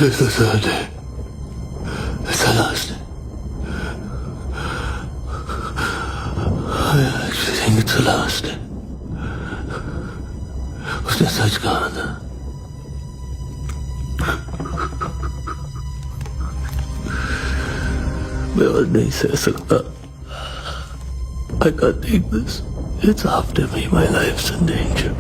It's the third day. It's the last day. I actually think it's the last day. उसने सच कहा था. मैं और नहीं सह सकता. I can't take this. It's after me. My life's in danger.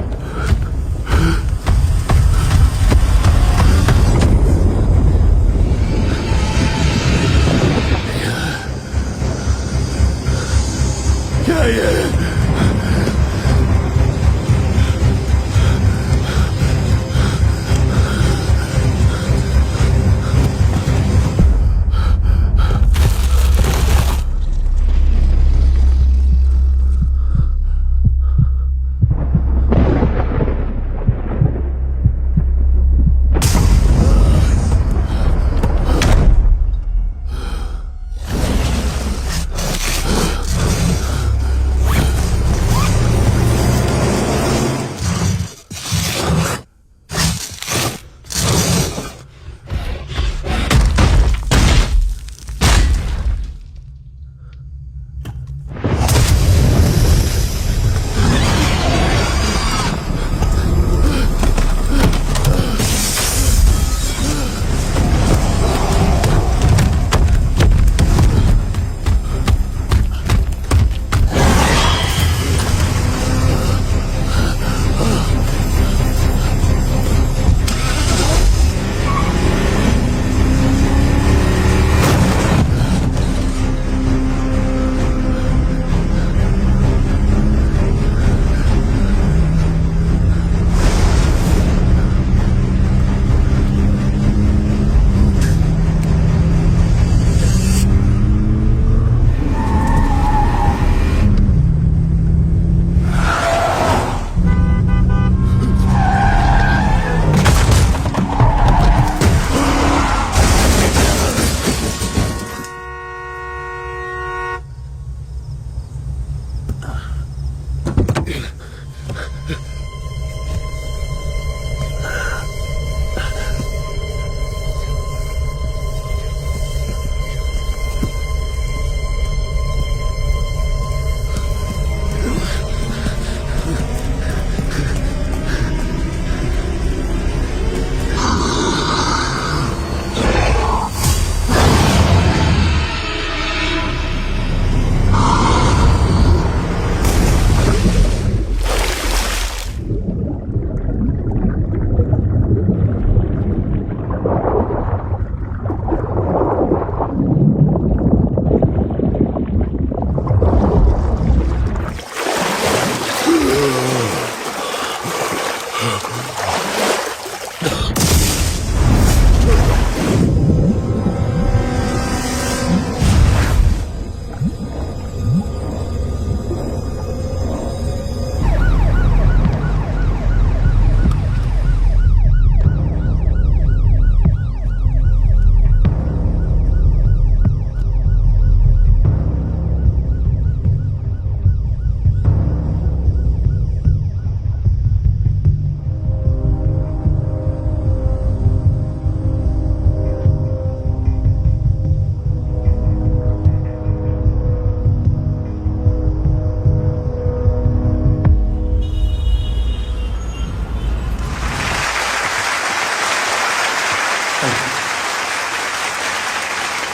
क्या ये?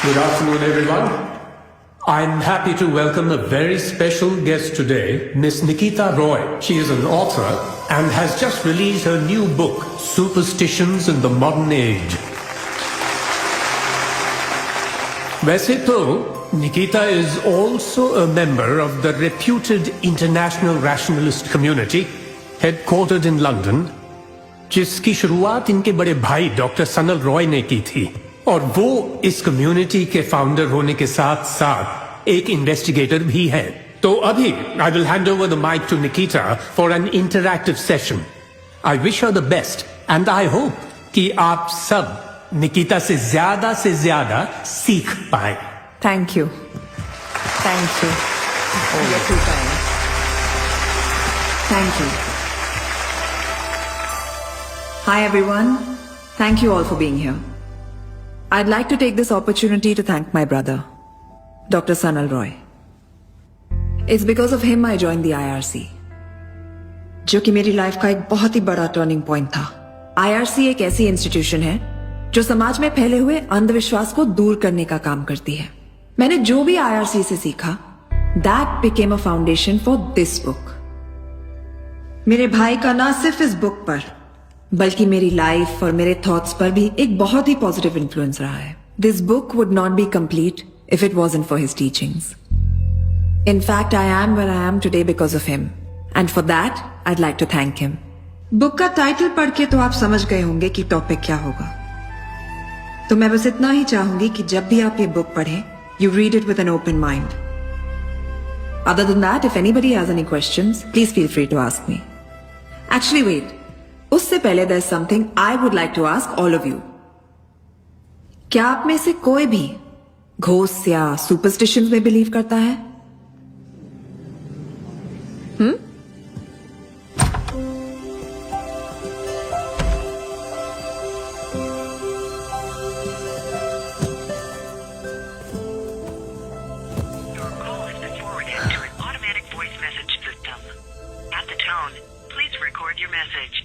Good afternoon, everyone. I'm happy to welcome a very special guest today, Miss Nikita Roy. She is an author and has just released her new book, Superstitions in the Modern Age. वैसे तो Nikita is also a member of the reputed international rationalist community, headquartered in London, जिसकी शुरुआत इनके बड़े भाई doctor Sanal Roy ने की थी, और वो इस कम्युनिटी के फाउंडर होने के साथ साथ एक इन्वेस्टिगेटर भी है. तो अभी I will hand over the mic to Nikita for an interactive session. I wish her the best and I hope कि आप सब निकिता से ज्यादा सीख पाए. Thank you. Thank you. You're too kind. Thank you. Hi everyone. Thank you all for being here. I'd like to take this opportunity to thank my brother, Dr. Sanal Roy. It's because of him I joined the IRC, जो कि मेरी life का एक बहुत ही बड़ा turning point था। IRC एक ऐसी इंस्टीट्यूशन है जो समाज में फैले हुए अंधविश्वास को दूर करने का काम करती है। मैंने जो भी IRC से सीखा, that became a foundation for this book. मेरे भाई का ना सिर्फ इस बुक पर बल्कि मेरी लाइफ और मेरे थॉट्स पर भी एक बहुत ही पॉजिटिव इन्फ्लुएंस रहा है। This book would not be complete if it wasn't for his teachings. In fact, I am where I am today because of him. And for that, I'd like to thank him. Book का title पढ़ के तो आप समझ गए होंगे कि topic क्या होगा। तो मैं बस इतना ही चाहूंगी कि जब भी आप ये बुक पढ़ें, you read it with an open mind. Other than that, if anybody has any questions, please feel free to ask me. Actually, wait. उससे पहले there's something I would like to ask all of you. क्या आप में से कोई भी ghost या superstitions में बिलीव करता है? Your call has been forwarded to an automatic voice message system. At the tone, please record your message.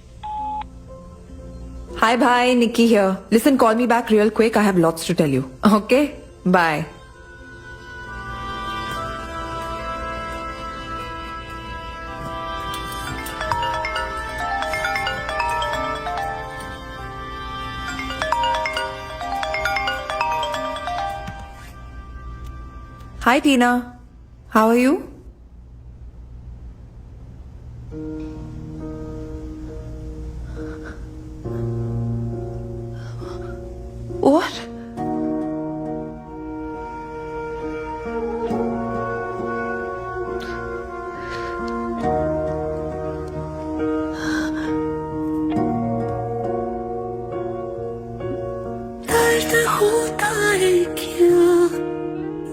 Hi, bye. Nikki here. Listen, call me back real quick. I have lots to tell you. Okay? Bye. Hi, Tina. How are you? What? दर्द होता है क्या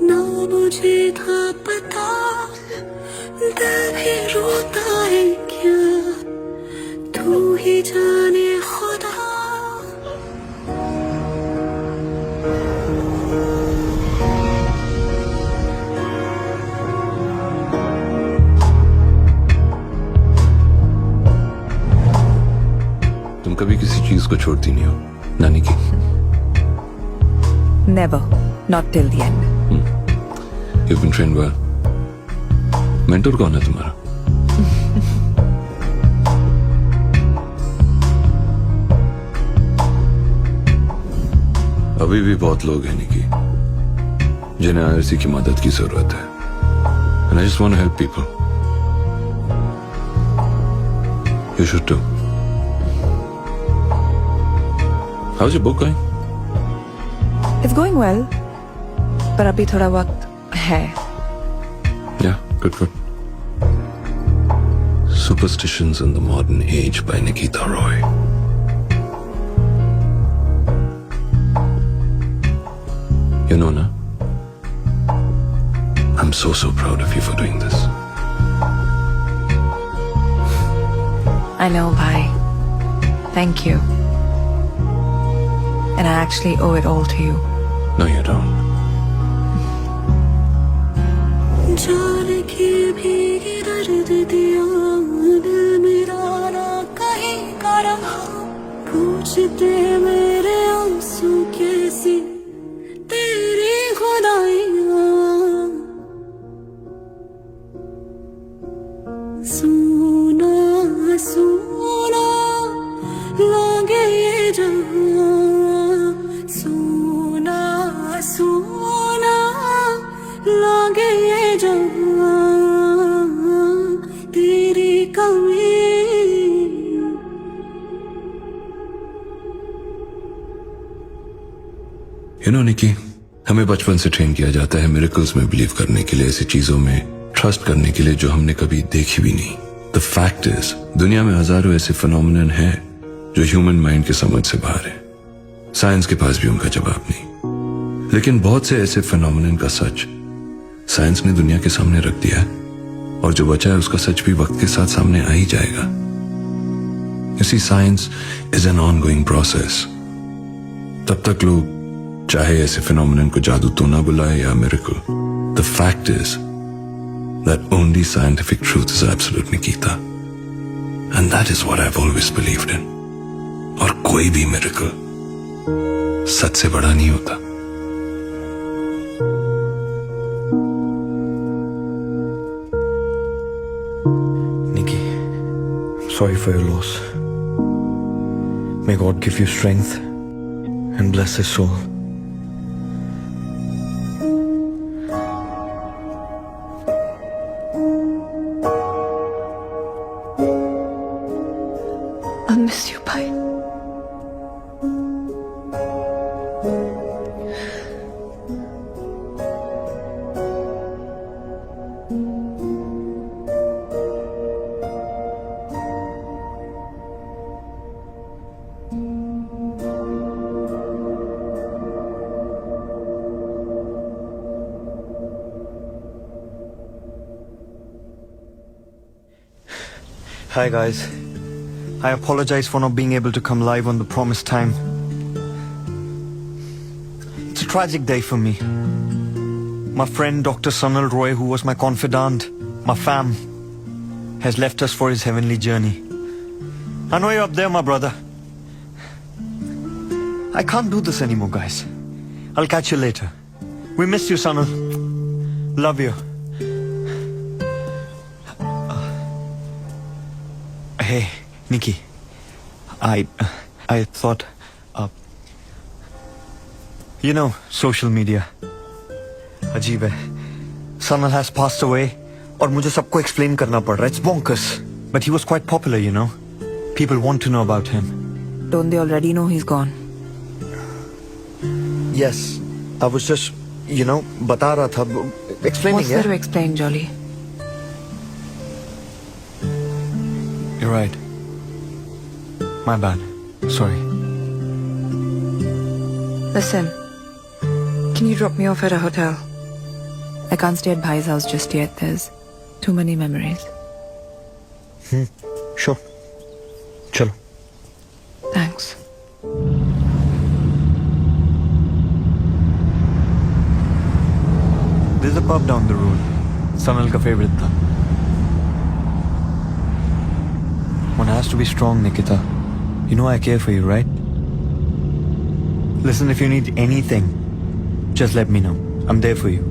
ना मुझे था पता, दिल भी रोता है क्या तू ही जाने खुदा। तुम कभी किसी चीज को छोड़ती नहीं हो नानी की। Never. Not till the end. You've been trained well. Mentor कौन है तुम्हारा? अभी भी बहुत लोग हैं निकी जिन्हें आईआरसी की मदद की जरूरत है। And I just want to help people. You should too. How's your book going? It's going well. पर अभी थोड़ा वक्त है। Yeah, good. Superstitions in the Modern Age by Nikita Roy. You know, na? I'm so proud of you for doing this. I know, bhai. Thank you. And I actually owe it all to you. No, you don't. जान के भीगी दर्द दिया दिल मेरा ना कहीं का रहा, पूछते मेरे आंसू कैसी तेरी खुदाइयाँ। सुना सुना लागे ये जहाँ, सुना सुना लागे ये जहाँ तेरी कमी। You know, निकी, हमें बचपन से ट्रेन किया जाता है मिरेकल्स में बिलीव करने के लिए, ऐसी चीजों में ट्रस्ट करने के लिए जो हमने कभी देखी भी नहीं। द फैक्ट इज दुनिया में हजारों ऐसे फिनोमिनन हैं जो ह्यूमन माइंड के समझ से बाहर है। साइंस के पास भी उनका जवाब नहीं। लेकिन बहुत से ऐसे फिनोमिनन का सच साइंस ने दुनिया के सामने रख दिया है, और जो बचा है उसका सच भी वक्त के साथ सामने आ ही जाएगा। You see, science is an ongoing process. तब तक लोग चाहे ऐसे फिनोमिनन को जादू तो ना बुलाए या miracle, the fact is that only scientific truth is absolute Nikita, and that is what I have always believed in. और कोई भी मिरेकल सच से बड़ा नहीं होता। Nikki, I'm sorry for your loss. May God give you strength and bless his soul. I'll miss you, bye. Hi guys, I apologize for not being able to come live on the promised time. It's a tragic day for me. My friend Dr. Sanal Roy, who was my confidant, my fam, has left us for his heavenly journey. I know you're up there, my brother. I can't do this anymore, guys. I'll catch you later. We miss you, Sanal. Love you. Hey, Nikki. I thought, you know, social media. अजीब है. Sanal has passed away, और मुझे सबको explain करना पड़ रहा है. It's bonkers. But he was quite popular, you know. People want to know about him. Don't they already know he's gone? Yes, I was just, you know, बता रहा था, explaining. What's there to explain, Jolly? You're right. My bad. Sorry. Listen, can you drop me off at a hotel? I can't stay at Bhai's house just yet. There's too many memories. Sure. Chalo. Thanks. There's a pub down the road. Sanal ka favorite tha. One has to be strong, Nikita. You know I care for you, right? Listen, if you need anything, just let me know. I'm there for you.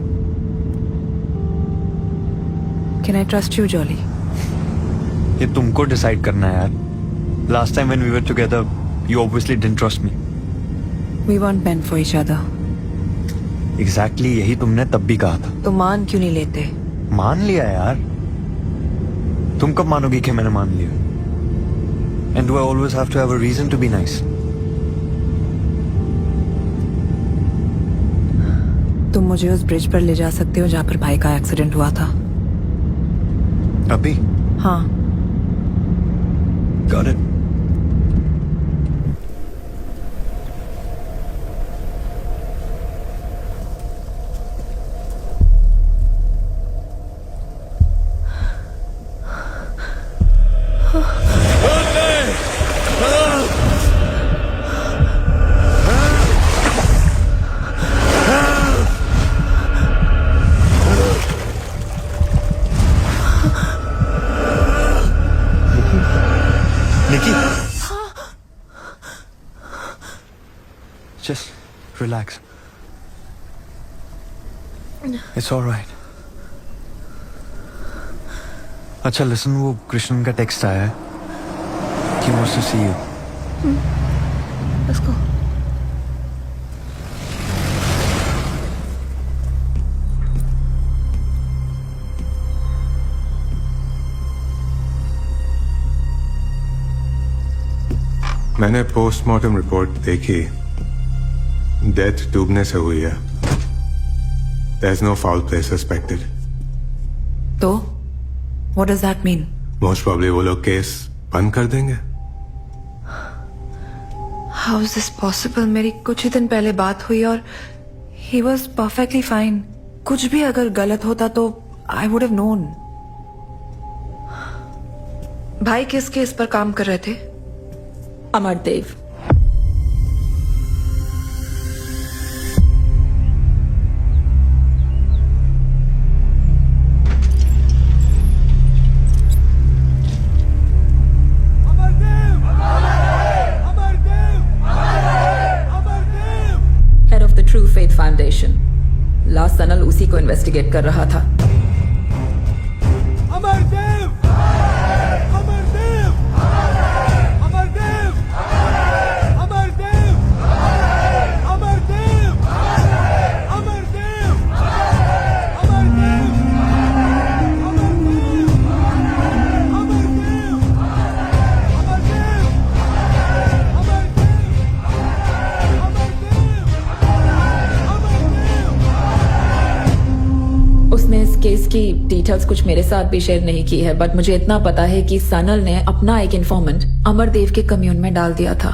Can I trust you, Jolly? ये तुमको decide करना है यार. Last time when we were together, you obviously didn't trust me. We weren't meant for each other. Exactly यही तुमने तब भी कहा था. तो मान क्यों नहीं लेते? मान लिया यार. तुम कब मानोगी कि मैंने मान लिया? And do I always have to have a reason to be nice? तुम मुझे उस ब्रिज पर ले जा सकते हो जहाँ पर भाई का एक्सीडेंट हुआ था? अभी? हाँ. Got it. Nikki? Just relax. It's all right. अच्छा listen, वो कृष्णन का टेक्स्ट आया है. He wants to see you. Let's go. मैंने पोस्टमार्टम रिपोर्ट देखी. डेथ डूबने से हुई है. There's no foul play suspected. तो? What does that mean? Most probably वो लोग केस बंद कर देंगे. How is this possible? मेरी कुछ ही दिन पहले बात हुई और he was perfectly fine. कुछ भी अगर गलत होता तो I would have known. भाई किस केस पर काम कर रहे थे? अमरदेव. सनल उसी को इन्वेस्टिगेट कर रहा था। अमरदेव! अमरदेव! अमरदेव! अमरदेव! अमरदेव! अमरदेव! उसने इस केस की डिटेल्स कुछ मेरे साथ भी शेयर नहीं की है, बट मुझे इतना पता है कि सनल ने अपना एक इन्फॉर्मेंट अमरदेव के कम्यून में डाल दिया था,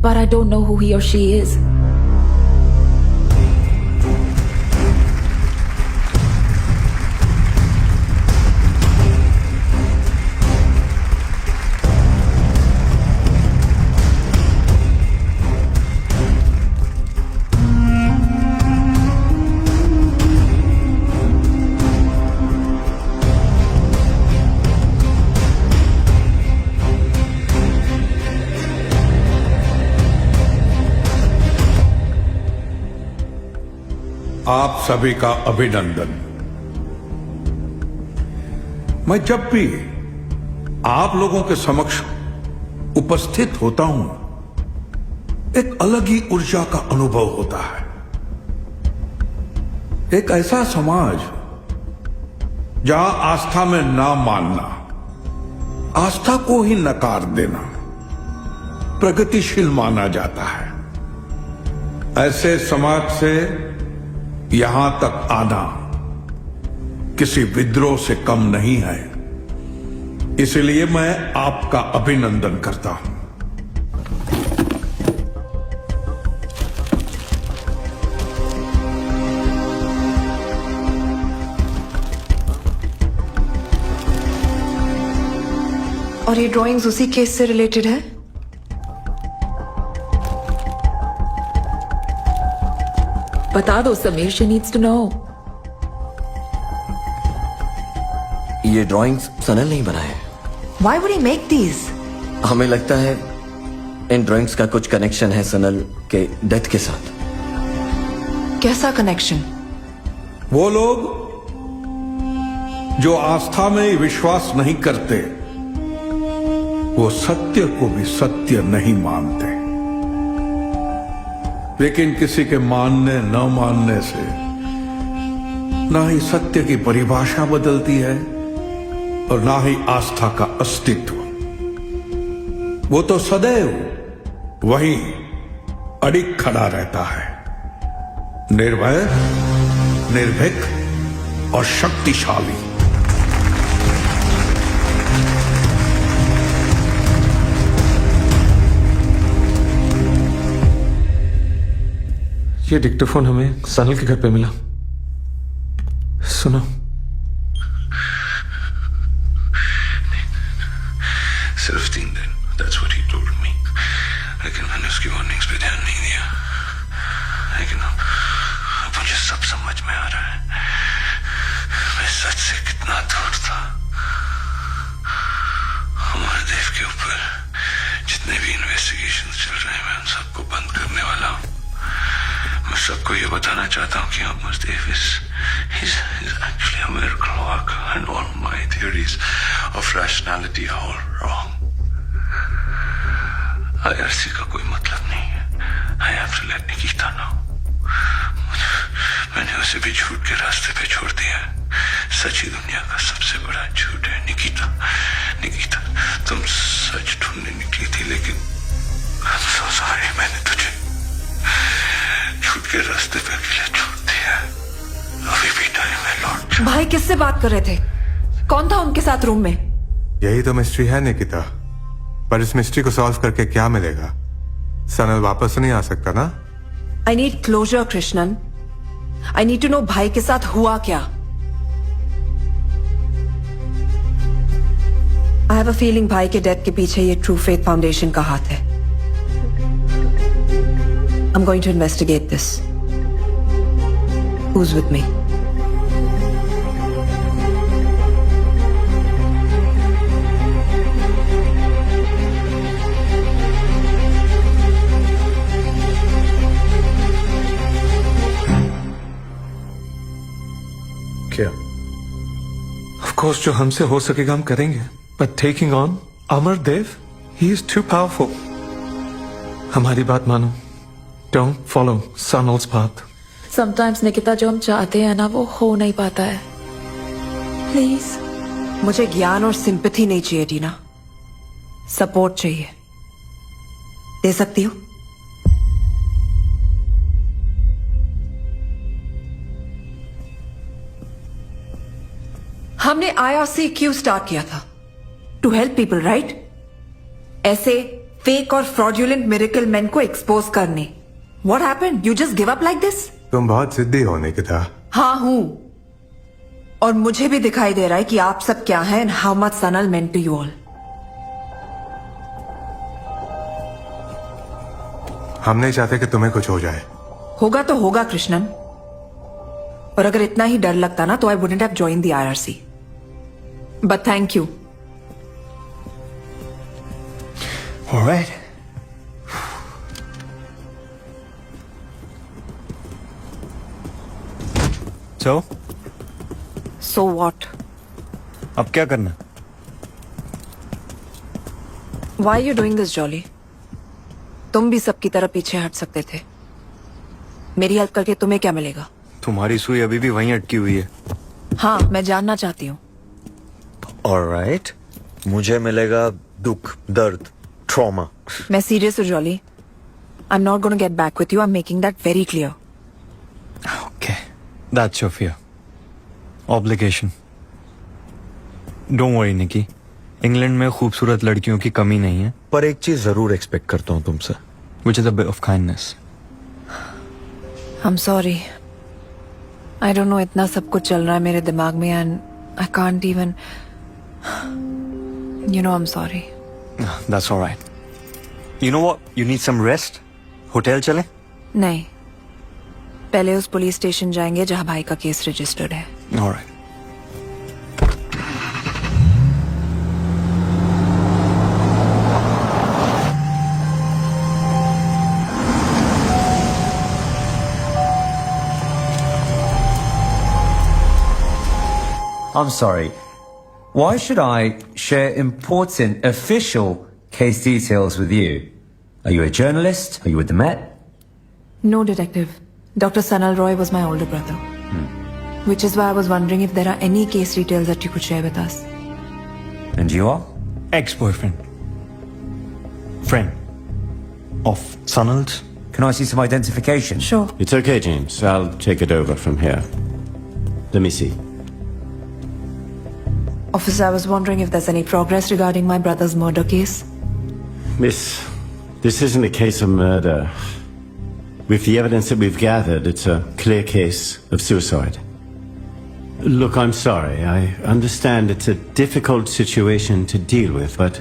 पर I don't know who he और शी इज। आप सभी का अभिनंदन। मैं जब भी आप लोगों के समक्ष उपस्थित होता हूं, एक अलग ही ऊर्जा का अनुभव होता है। एक ऐसा समाज जहां आस्था में ना मानना, आस्था को ही नकार देना प्रगतिशील माना जाता है। ऐसे समाज से यहां तक आना किसी विद्रोह से कम नहीं है, इसलिए मैं आपका अभिनंदन करता हूं। और ये ड्राइंग्स उसी केस से रिलेटेड है? बता दो Sameer, she needs to know. ये ड्राइंग्स सनल नहीं बनाए। Why would he make these? हमें लगता है इन ड्राइंग्स का कुछ कनेक्शन है सनल के डेथ के साथ। कैसा कनेक्शन? वो लोग जो आस्था में विश्वास नहीं करते, वो सत्य को भी सत्य नहीं मानते। लेकिन किसी के मानने न मानने से ना ही सत्य की परिभाषा बदलती है और ना ही आस्था का अस्तित्व। वो तो सदैव वहीं अडिग खड़ा रहता है, निर्भय, निर्भीक और शक्तिशाली। ये डिक्टोफोन हमें सनल के घर पे मिला। सुनो। सिर्फ 3 दिन, that's what he told me. लेकिन मैंने उसकी वार्निंग्स पे ध्यान नहीं दिया। लेकिन अब मुझे सब समझ में आ रहा है, मैं सच से कितना दूर था। हमारे देव के ऊपर जितने भी इन्वेस्टिगेशन चल रहे हैं, मैं उन सबको बंद करने वाला हूँ। मैं सबको ये बताना चाहता हूँ कि Amardev is actually a miracle worker and all my theories of rationality are all wrong. IRC का कोई मतलब नहीं है। I have to let Nikita know. मैंने उसे भी झूठ के रास्ते पे छोड़ दिया है। सच ही दुनिया का सबसे बड़ा झूठ है। निकिता, तुम सच ढूंढने निकली थी, लेकिन I'm so sorry, मैंने तुझे झूठ के रास्ते पे अकेले छोड़ दिया। अभी भी टाइम है लौट। भाई किससे बात कर रहे थे? कौन था उनके साथ रूम में? यही तो मिस्ट्री है निकिता, पर इस मिस्ट्री को सॉल्व करके क्या मिलेगा? सनल वापस तो नहीं आ सकता ना? I need closure Krishnan. I need to know भाई के साथ हुआ क्या। आई हैव अ फीलिंग भाई के डेथ के पीछे ये ट्रू फेथ फाउंडेशन का हाथ है। I'm going to investigate this. Who's with me? क्या? ऑफ कोर्स जो हमसे हो सकेगा हम करेंगे, but taking on Amardev, he is too powerful. हमारी बात मानो. Don't follow Sanal's path. Sometimes Nikita, जो हम चाहते हैं ना वो हो नहीं पाता है. प्लीज. मुझे ज्ञान और सिंपैथी नहीं चाहिए टीना, सपोर्ट चाहिए. दे सकती हो? हमने IRC क्यों स्टार्ट किया था? To help people, right? ऐसे फेक और फ्रॉडुलेंट मिरेकल मैन को एक्सपोज करने. What happened? You just give up like this? तुम बहुत जिद्दी होने की था. हाँ हूं, और मुझे भी दिखाई दे रहा है कि आप सब क्या हैं and how much Sanal meant to you all. हम नहीं चाहते कि तुम्हें कुछ हो जाए. होगा तो होगा कृष्णन, और अगर इतना ही डर लगता ना तो I wouldn't have join the IRC. But thank you. Alright. So what? अब क्या करना? Why are you doing this, Jolly? तुम भी सबकी तरह पीछे हट सकते थे. मेरी हेल्प करके तुम्हें क्या मिलेगा? तुम्हारी सुई अभी भी वहीं अटकी हुई है. हाँ, मैं जानना चाहती हूँ. Alright. मुझे मिलेगा दुख, दर्द, ट्रॉमा. मैं सीरियस हूँ jolly. I'm not going to get back with you. I'm making that very clear. Okay. That's your fear. Obligation. Don't worry, Nikki. England में खूबसूरत लड़कियों की कमी नहीं है. पर एक चीज जरूर एक्सपेक्ट करता हूँ तुमसे. Which is a bit of kindness. I'm sorry. I don't know, इतना सब कुछ चल रहा है मेरे दिमाग में and I can't even. You know I'm sorry. That's all right. You know what? You need some rest. Hotel चले? नहीं, पहले उस पुलिस स्टेशन जाएंगे जहाँ भाई का केस रजिस्टर्ड है. All right. I'm sorry. Why should I share important official case details with you? Are you a journalist? Are you with the Met? No, detective. Dr. Sanal Roy was my older brother. Which is why I was wondering if there are any case details that you could share with us. And you are? Ex-boyfriend. Friend. Of Sanal's. Can I see some identification? Sure. It's okay, James. I'll take it over from here. Let me see. Officer, I was wondering if there's any progress regarding my brother's murder case. Miss, this isn't a case of murder. With the evidence that we've gathered, it's a clear case of suicide. Look, I'm sorry. I understand it's a difficult situation to deal with, but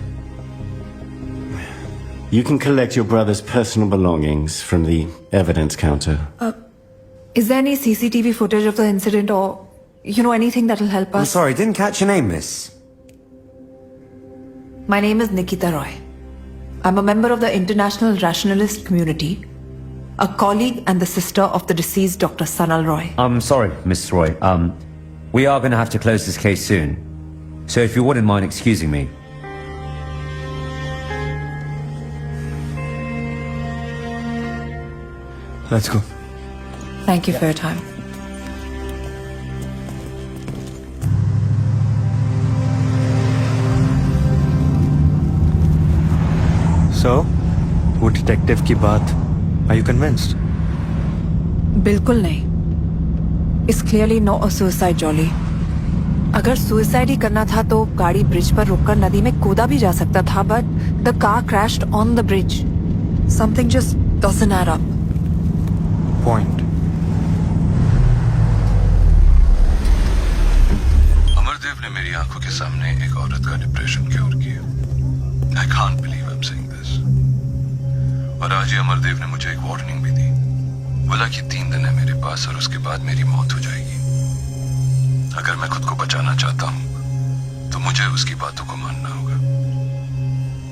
you can collect your brother's personal belongings from the evidence counter. Is there any CCTV footage of the incident or, you know, anything that will help I'm us? sorry, didn't catch your name, miss. My name is Nikita Roy. I'm a member of the International Rationalist Community, a colleague and the sister of the deceased Dr. Sanal Roy. I'm sorry, Miss Roy. We are going to have to close this case soon. So if you wouldn't mind excusing me. Let's go. Thank you for your time. So, वो detective की बात, are you convinced? बिल्कुल नहीं. It's clearly not a suicide, Jolly. अगर suicide ही करना था तो गाड़ी ब्रिज पर रोककर नदी में कूदा भी जा सकता था, but the car crashed on the bridge. Something just doesn't add up. Point. Amardev ने मेरी आंखों के सामने एक औरत का डिप्रेशन क्योर किया. I can't believe I'm saying this. और आज ही अमरदेव ने मुझे एक वार्निंग भी दी. बोला कि 3 दिन है मेरे पास और उसके बाद मेरी मौत हो जाएगी. अगर मैं खुद को बचाना चाहता हूं तो मुझे उसकी बातों को मानना होगा.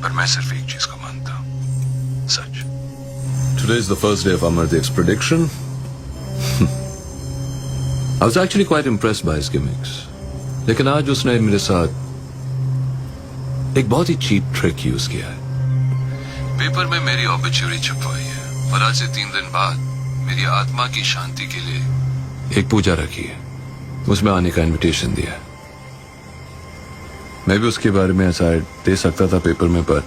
पर मैं सिर्फ एक चीज को मानता हूं, सच. Today is the first day of Amardev's prediction. I was actually quite impressed by his gimmicks. लेकिन आज उसने मेरे साथ एक बहुत ही चीप ट्रिक यूज किया है। पेपर में मेरी ऑबिचुरी छपवाई है और आज से 3 दिन बाद मेरी आत्मा की शांति के लिए एक पूजा रखी है, उसमें आने का इनविटेशन दिया है। मैं भी उसके बारे में ऐसा दे सकता था पेपर में, पर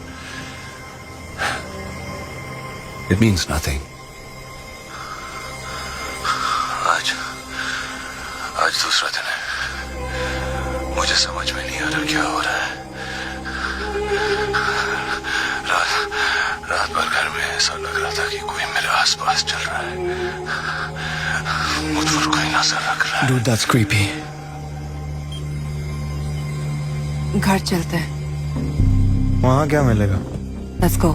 इट मीन्स नथिंग। आज दूसरा दिन है, मुझे समझ में नहीं आ रहा क्या हो रहा है। रात भर घर में ऐसा लग रहा था कि कोई मेरे आसपास चल रहा है, मुझ पर कोई नजर रख रहा है। Dude, that's creepy. घर चलते हैं। वहां क्या मिलेगा? Let's go.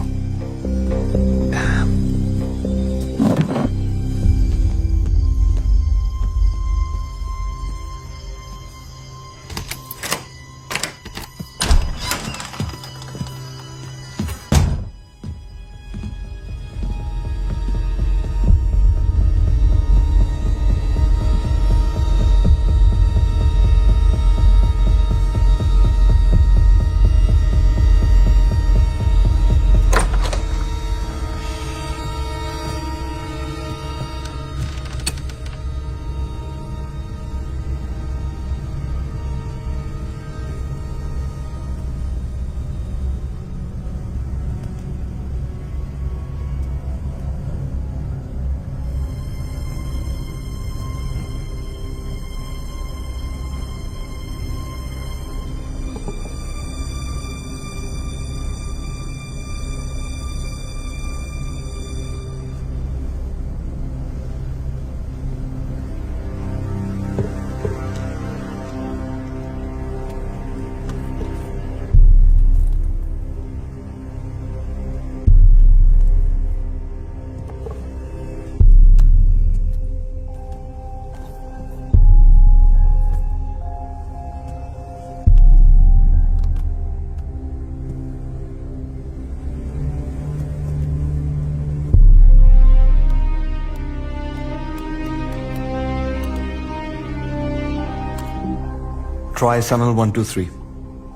Try Sanal 123.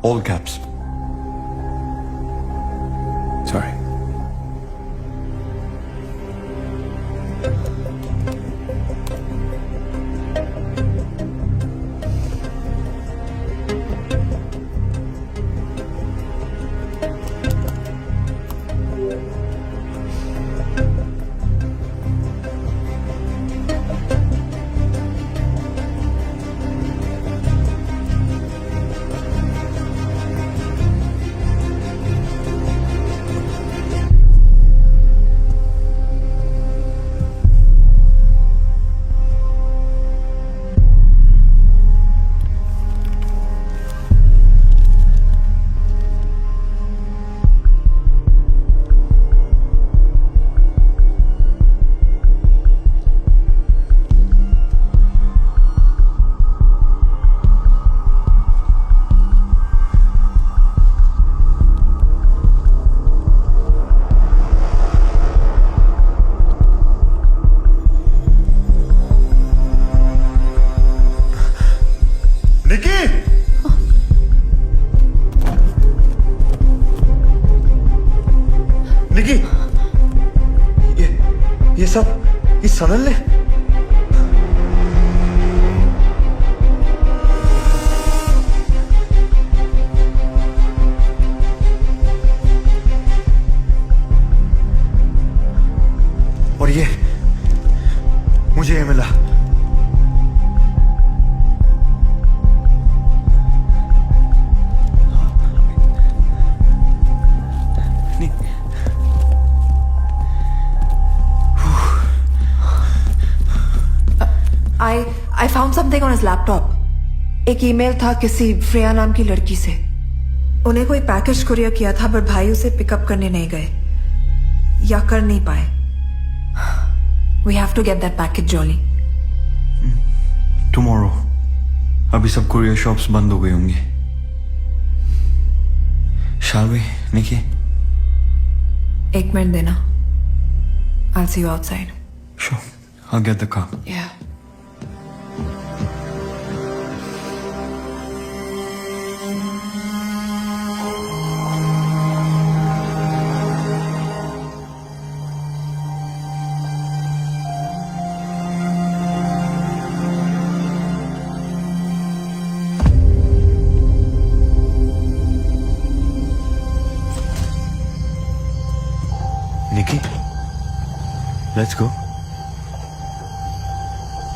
All caps. Sorry. निकी, ये सब इस सनल ने? और ये मुझे ये मिला। I found something on his laptop. एक ईमेल था किसी फ्रेया नाम की लड़की से। उन्हें कोई पैकेज कुरियर किया था, पर भाई उसे पिकअप करने नहीं गए या कर नहीं पाए। We have to get that package, Jolly. Tomorrow. अभी सब कुरियर शॉप्स बंद हो गई होंगी। Shall we, Nikki? एक मिनट देना। I'll see you outside. Sure. I'll get the car. Yeah. Let's go.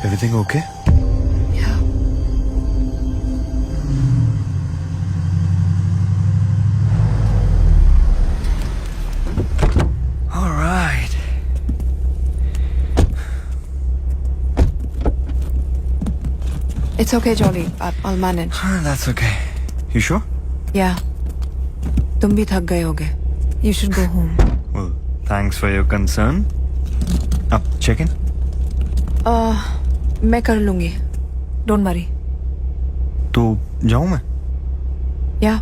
Everything okay? Yeah. All right. It's okay, Jolly. I'll manage. That's okay. You sure? Yeah. तुम भी थक गए होगे. You should go home. Well, thanks for your concern. Up, check in. मैं कर लूंगी. Don't worry. तो जाऊं मैं? Yeah.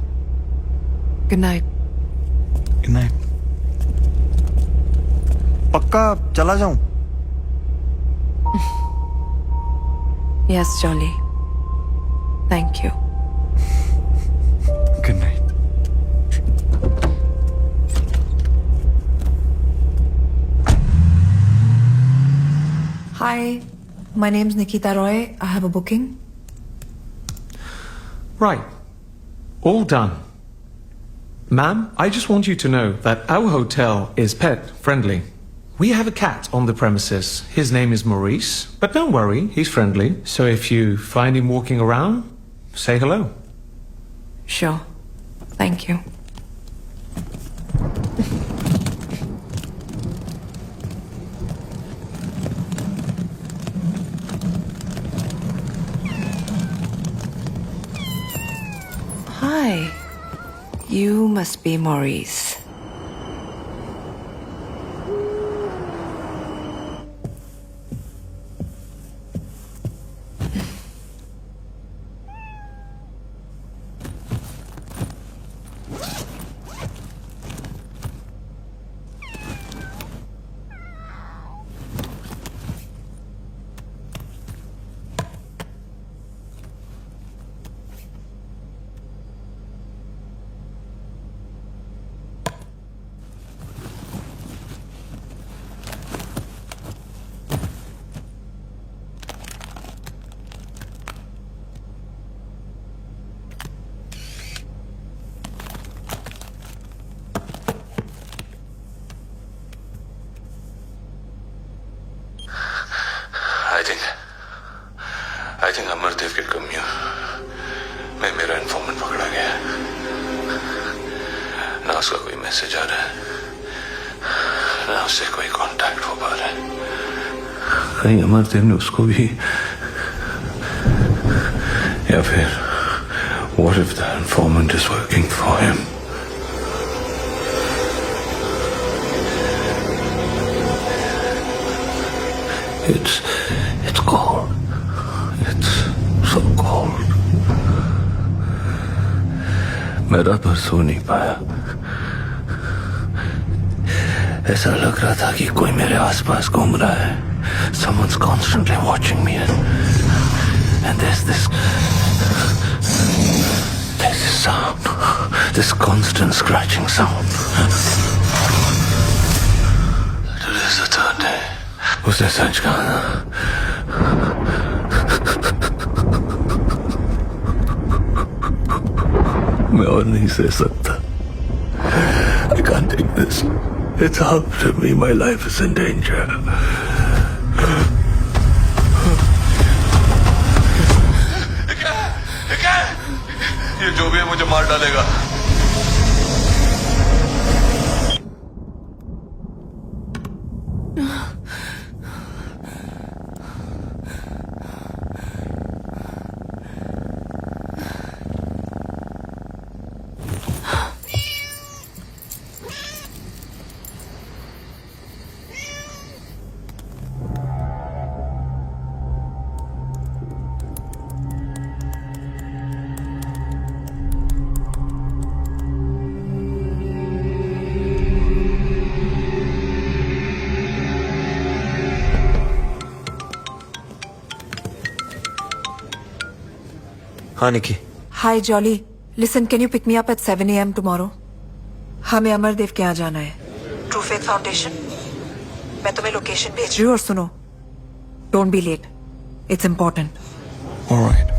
Good night. Good night. पक्का चला जाऊं? Yes, Jolly. Thank you. Good night. Hi, my name's Nikita Roy. I have a booking. Right. All done. Ma'am, I just want you to know that our hotel is pet friendly. We have a cat on the premises. His name is Maurice, but don't worry, he's friendly. So if you find him walking around, say hello. Sure. Thank you. Hi. You must be Maurice. I think Amardev के कमियों में मेरा informant पकड़ा गया है. ना उसका कोई मैसेज आ रहा है, ना उससे कोई कांटेक्ट हो पा रहा है. कहीं अमरदेव ने उसको भी, या फिर what if the informant is working for him? It's cold. It's so cold. मैं रात भर सो नहीं पाया. ऐसा लग रहा था कि कोई मेरे आसपास घूम रहा है. Someone's constantly watching me, and there's this sound, this constant scratching sound. Today's the third day. उसने सच कहा ना. मैं और नहीं सह सकता. I can't take this. It's after me. My life is in danger. ये जो भी है मुझे मार डालेगा. हाँ निकी. Hi, Jolly. Listen, can you pick me up at 7 a.m. tomorrow? हमें अमरदेव के यहाँ जाना है. True Faith Foundation. मैं तुम्हें लोकेशन भेज रही हूँ और सुनो. Don't be late. It's important. All right.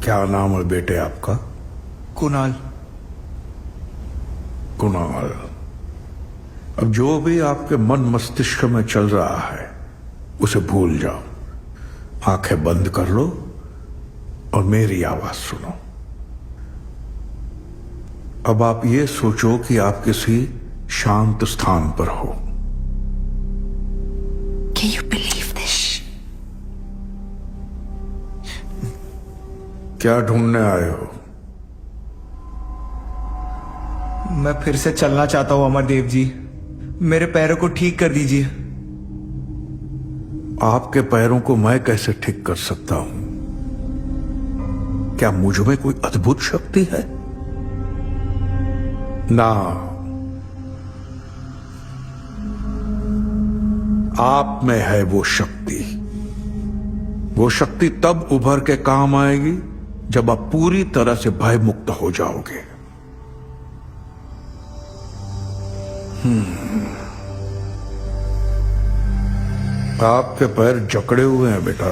क्या नाम है बेटे आपका? कुणाल। कुणाल, अब जो भी आपके मन मस्तिष्क में चल रहा है उसे भूल जाओ। आंखें बंद कर लो और मेरी आवाज सुनो। अब आप ये सोचो कि आप किसी शांत स्थान पर हो। Can you believe this? क्या ढूंढने आए हो? मैं फिर से चलना चाहता हूं अमरदेव जी, मेरे पैरों को ठीक कर दीजिए। आपके पैरों को मैं कैसे ठीक कर सकता हूं? क्या मुझ में कोई अद्भुत शक्ति है? ना, आप में है वो शक्ति। वो शक्ति तब उभर के काम आएगी जब आप पूरी तरह से भय मुक्त हो जाओगे। आपके पैर जकड़े हुए हैं बेटा।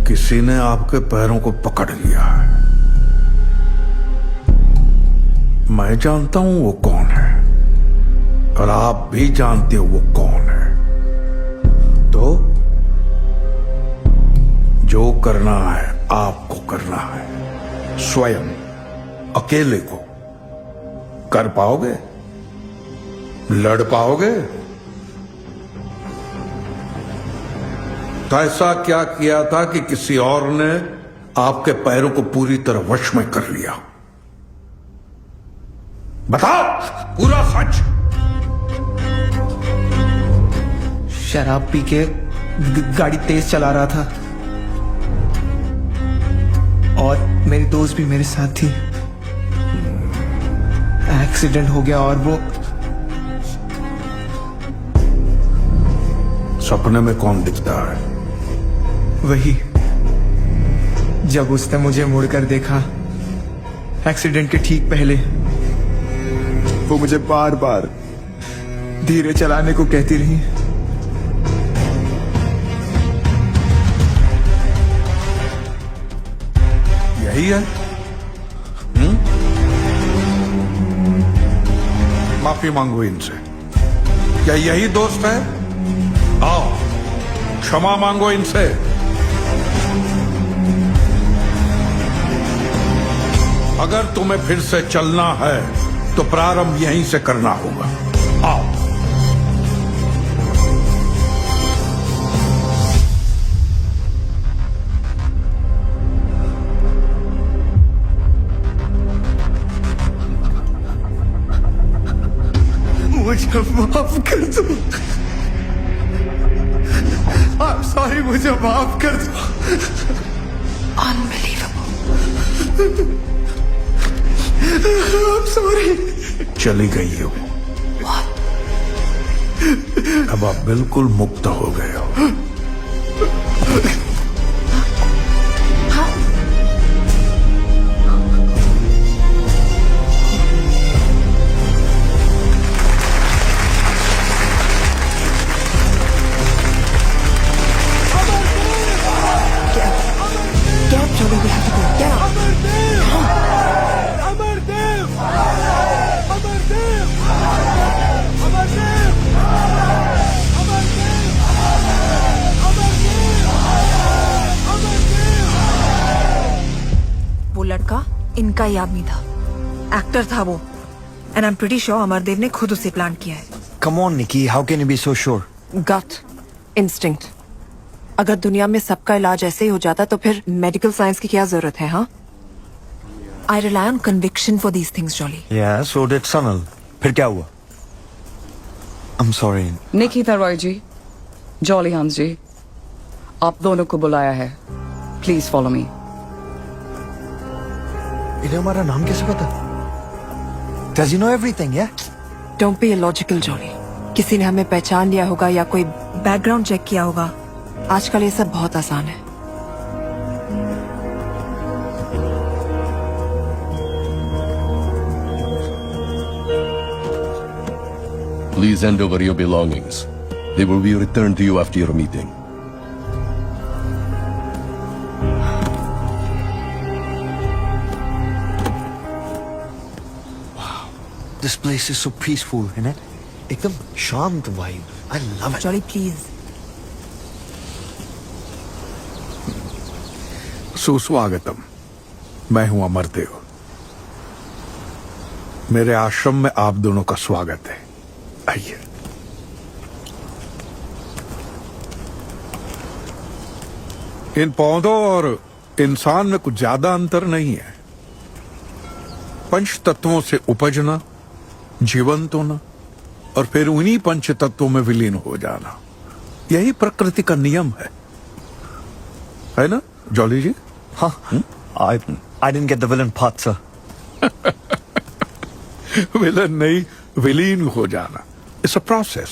किसी ने आपके पैरों को पकड़ लिया है। मैं जानता हूं वो कौन है और आप भी जानते हो वो कौन है। तो जो करना है आपको करना है, स्वयं अकेले को। कर पाओगे? लड़ पाओगे? तो ऐसा क्या किया था कि किसी और ने आपके पैरों को पूरी तरह वश में कर लिया? बताओ पूरा सच। शराब पी के गाड़ी तेज चला रहा था और मेरी दोस्त भी मेरे साथ थी। एक्सीडेंट हो गया और वो सपने में कौन दिखता है? वही, जब उसने मुझे मुड़कर देखा एक्सीडेंट के ठीक पहले, वो मुझे बार बार धीरे चलाने को कहती रही। यही है? माफी मांगो इनसे। क्या यही दोस्त है? आओ क्षमा मांगो इनसे। अगर तुम्हें फिर से चलना है तो प्रारंभ यहीं से करना होगा। आओ। मुझे माफ कर दो। I'm sorry, मुझे माफ कर दो। Unbelievable. I'm sorry. चली गई हो। अब आप बिल्कुल मुक्त हो गए हो। वो लड़का इनका ही आदमी था, एक्टर था वो, and I am pretty sure Amardev ने खुद उसे प्लान किया है। Come on, Nikki. How can you be so sure? Gut instinct. अगर दुनिया में सबका इलाज ऐसे ही हो जाता तो फिर मेडिकल साइंस की क्या जरूरत है? हाँ, I rely on conviction for these things Jolly. Yeah, so did Sanal. फिर क्या हुआ? I'm sorry. निकिता रॉय जी, जॉली हंस जी, आप दोनों को बुलाया है। Please follow me. इन्हें हमारा नाम कैसे पता? Does he know everything, yeah? Don't be illogical jolly. किसी ने हमें पहचान लिया होगा या कोई बैकग्राउंड चेक किया होगा। आजकल ये सब बहुत आसान है। Please hand over your belongings. They will be returned to you after your meeting. This place is so peaceful, isn't it? एकदम शांत vibe. I love it. Jolly, please. सुस्वागतम। मैं हूं अमरदेव। मेरे आश्रम में आप दोनों का स्वागत है। आइए। इन पौधों और इंसान में कुछ ज्यादा अंतर नहीं है। पंच तत्वों से उपजना, जीवंत होना और फिर उन्हीं पंच तत्वों में विलीन हो जाना, यही प्रकृति का नियम है ना जॉली जी? हाँ। I didn't get the villain part, sir. Villain नहीं, विलीन हो जाना। It's a process.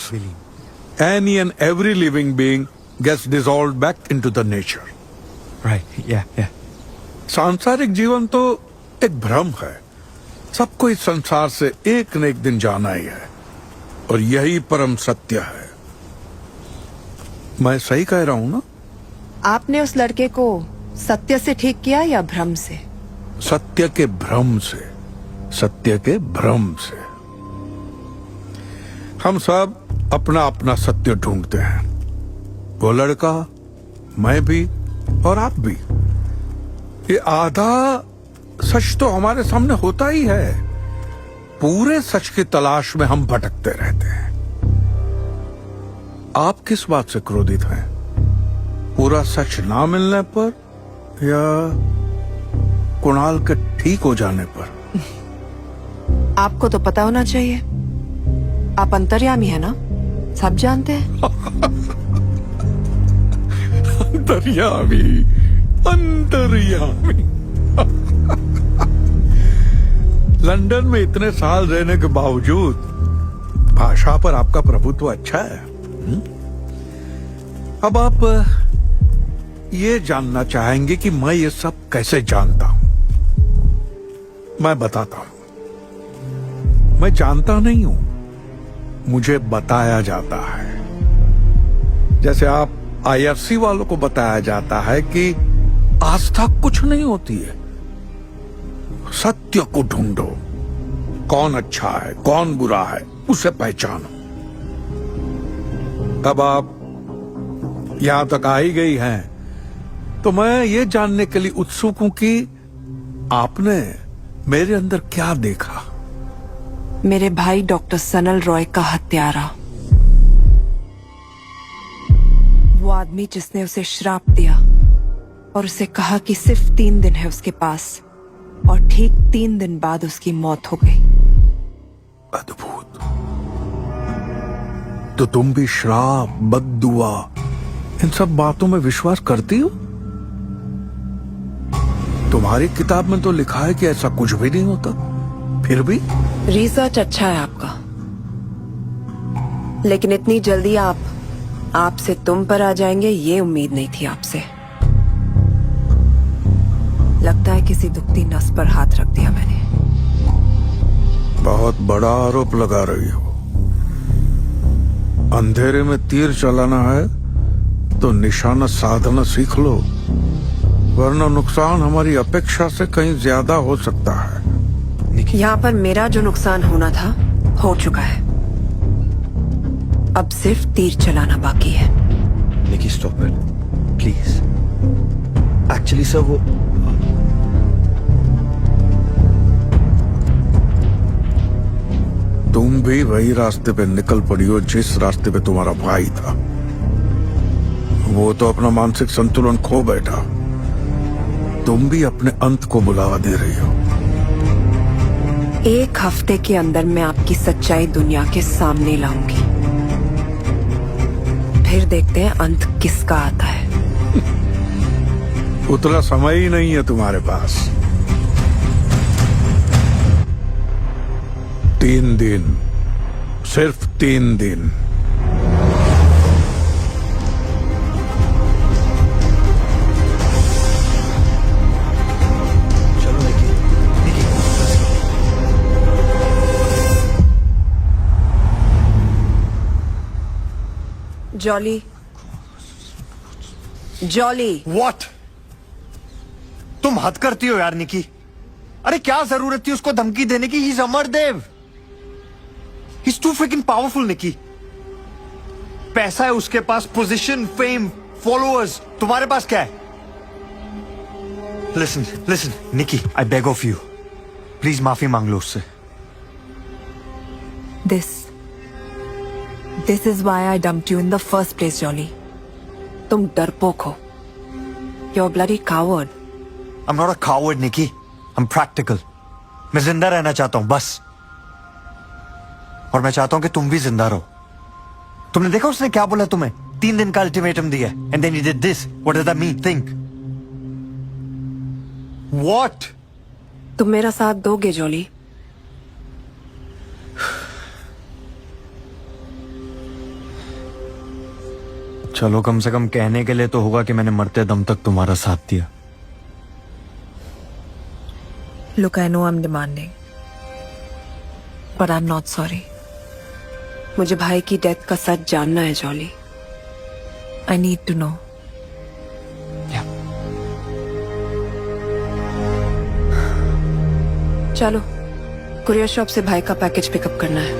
Any and every living being gets dissolved back into the nature. Right. Yeah. सांसारिक जीवन तो एक भ्रम है। सबको इस संसार से एक न एक दिन जाना ही है और यही परम सत्य है। मैं सही कह रहा हूं ना? आपने उस लड़के को सत्य से ठीक किया या भ्रम से? सत्य के भ्रम से। सत्य के भ्रम से। हम सब अपना अपना सत्य ढूंढते हैं। वो लड़का, मैं भी और आप भी। ये आधा सच तो हमारे सामने होता ही है। पूरे सच की तलाश में हम भटकते रहते हैं। आप किस बात से क्रोधित हैं? पूरा सच ना मिलने पर या कुणाल के ठीक हो जाने पर? आपको तो पता होना चाहिए। आप अंतर्यामी है ना, सब जानते हैं। अंतर्यामी। लंदन में इतने साल रहने के बावजूद भाषा पर आपका प्रभुत्व अच्छा है। अब आप ये जानना चाहेंगे कि मैं ये सब कैसे जानता हूं। मैं बताता हूं। मैं जानता नहीं हूं, मुझे बताया जाता है। जैसे आप IRC वालों को बताया जाता है कि आस्था कुछ नहीं होती है, सत्य को ढूंढो। कौन अच्छा है, कौन बुरा है, उसे पहचानो। अब आप यहां तक आ ही गई हैं, तो मैं ये जानने के लिए उत्सुक हूं कि आपने मेरे अंदर क्या देखा। मेरे भाई डॉक्टर सनल रॉय का हत्यारा, वो आदमी जिसने उसे श्राप दिया और उसे कहा कि सिर्फ 3 दिन है उसके पास, और ठीक 3 दिन बाद उसकी मौत हो गई। अद्भुत। तो तुम भी श्राप, बद्दुआ, इन सब बातों में विश्वास करती हो? तुम्हारी किताब में तो लिखा है कि ऐसा कुछ भी नहीं होता, फिर भी? रिसर्च अच्छा है आपका, लेकिन इतनी जल्दी आप से तुम पर आ जाएंगे ये उम्मीद नहीं थी आपसे। लगता है किसी दुखती नस पर हाथ रख दिया मैंने। बहुत बड़ा आरोप लगा रही हो। अंधेरे में तीर चलाना है तो निशाना साधना सीख लो, वरना नुकसान हमारी अपेक्षा से कहीं ज्यादा हो सकता है। यहाँ पर मेरा जो नुकसान होना था हो चुका है, अब सिर्फ तीर चलाना बाकी है। Nikki, stop it, please. Actually, sir, वो तुम भी वही रास्ते पे निकल पड़ी हो जिस रास्ते पे तुम्हारा भाई था। वो तो अपना मानसिक संतुलन खो बैठा, तुम भी अपने अंत को बुलावा दे रही हो। 1 हफ्ते के अंदर मैं आपकी सच्चाई दुनिया के सामने लाऊंगी, फिर देखते हैं अंत किसका आता है। उतना समय ही नहीं है तुम्हारे पास। 3 दिन, सिर्फ 3 दिन। Jolly, jolly. What? तुम हद करती हो यार निकी। अरे क्या जरूरत थी उसको धमकी देने की? He is Amardev. He's too freaking powerful, Nikki. पैसा है उसके पास, पोजीशन, फेम, फॉलोअर्स. तुम्हारे पास क्या है? Listen, Nikki, I beg of you. Please माफी मांग लो उससे. This is why I dumped you in the first place, Jolly. तुम डरपोक हो. You're a bloody coward. I'm not a coward, Nikki. I'm practical. मैं जिंदा रहना चाहता हूं, बस. और मैं चाहता हूं कि तुम भी जिंदा रहो. तुमने देखा उसने क्या बोला तुम्हें? 3 दिन का अल्टीमेटम दिया. And then you did this. What does that mean? Think. What? तुम मेरा साथ दोगे, जॉली? चलो कम से कम कहने के लिए तो होगा कि मैंने मरते दम तक तुम्हारा साथ दिया. Look, I know I'm demanding, but I'm not sorry. मुझे भाई की डेथ का सच जानना है, jolly. I need to know. चलो, कुरियर शॉप से भाई का पैकेज पिकअप करना है.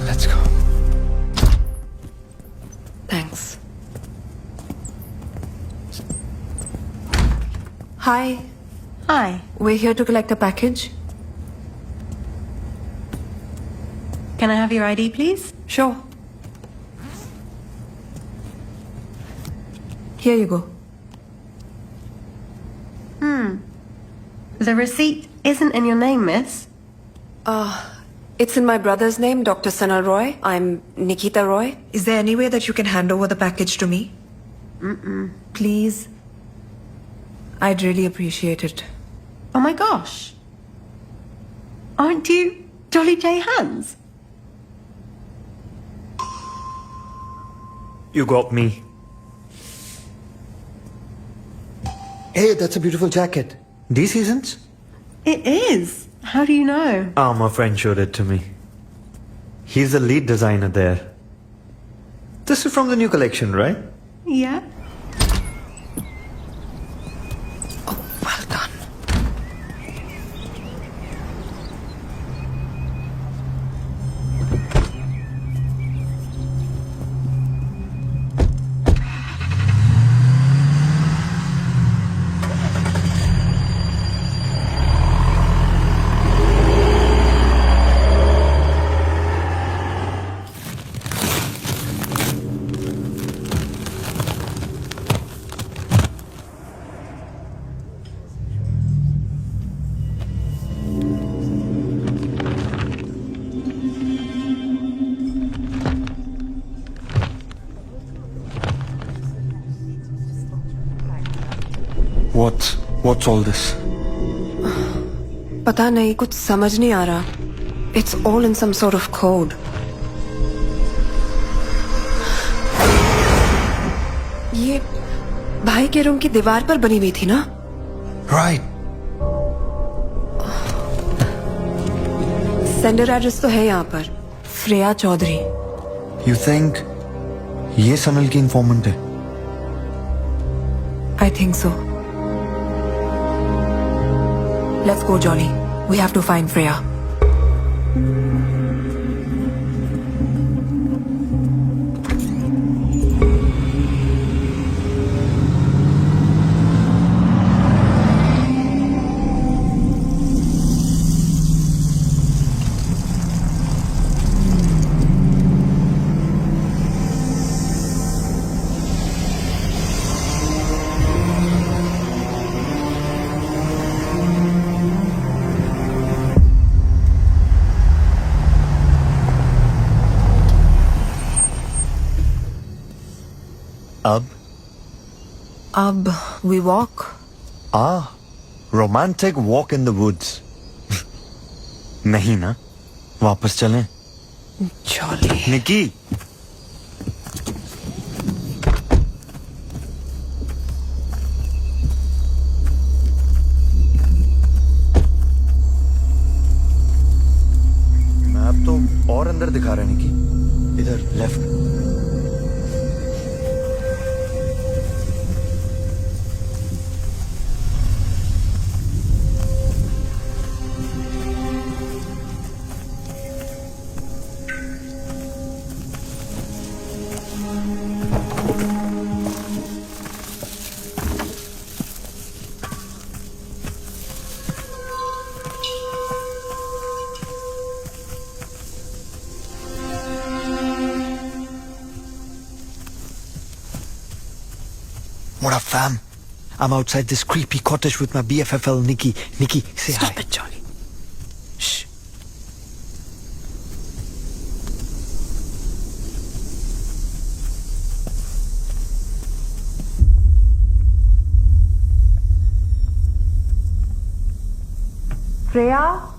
Let's go. Thanks. Hi. Hi. We're here to collect a package. Can I have your ID, please? Sure. Here you go. The receipt isn't in your name, miss. It's in my brother's name, Dr. Sanal Roy. I'm Nikita Roy. Is there any way that you can hand over the package to me? Please. I'd really appreciate it. Oh my gosh. Aren't you Jolly J. Hands? You got me. Hey, that's a beautiful jacket. These seasons? It is. How do you know? My friend showed it to me. He's the lead designer there. This is from the new collection, right? Yeah. Well done. What's all this? पता नहीं, कुछ समझ नहीं आ रहा. It's all in some sort of code. ये भाई के room की दीवार पर बनी हुई थी ना? Right. सेंडर एड्रेस तो है यहाँ पर. श्रेया चौधरी. You think ये सनल की इन्फॉर्मेंट है? I think so. Let's go, Jolly. We have to find Freya. अब we walk. Romantic walk in the woods. नहीं ना, वापस चलें. Jolly. निकी. मैप तो और अंदर दिखा रहा है निकी. इधर left. What up, fam? I'm outside this creepy cottage with my BFFL, Nikki. Nikki, say hi. Stop it, Jolly. Shh. Freya?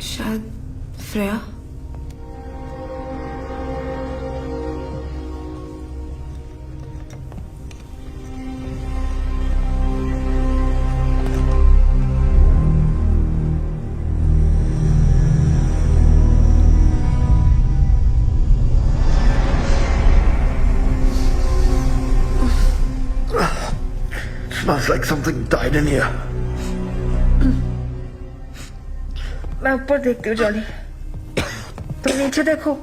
शायद Freya Smells like something died in here. मैं ऊपर देखती हूँ जॉली तुम नीचे देखो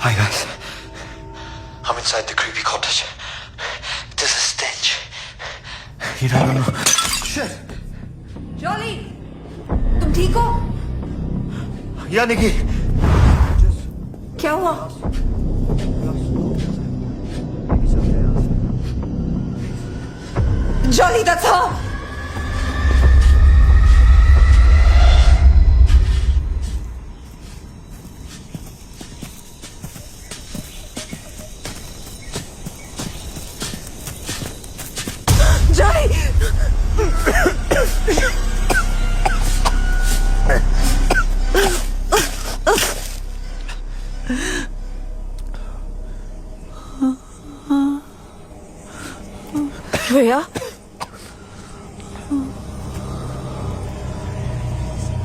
Hi guys. I'm inside the creepy cottage. There's a stench. You don't know. Shit. Jolly तुम ठीक हो Yeah, Nikki. क्या हुआ jolly that's her Johnny! Freya?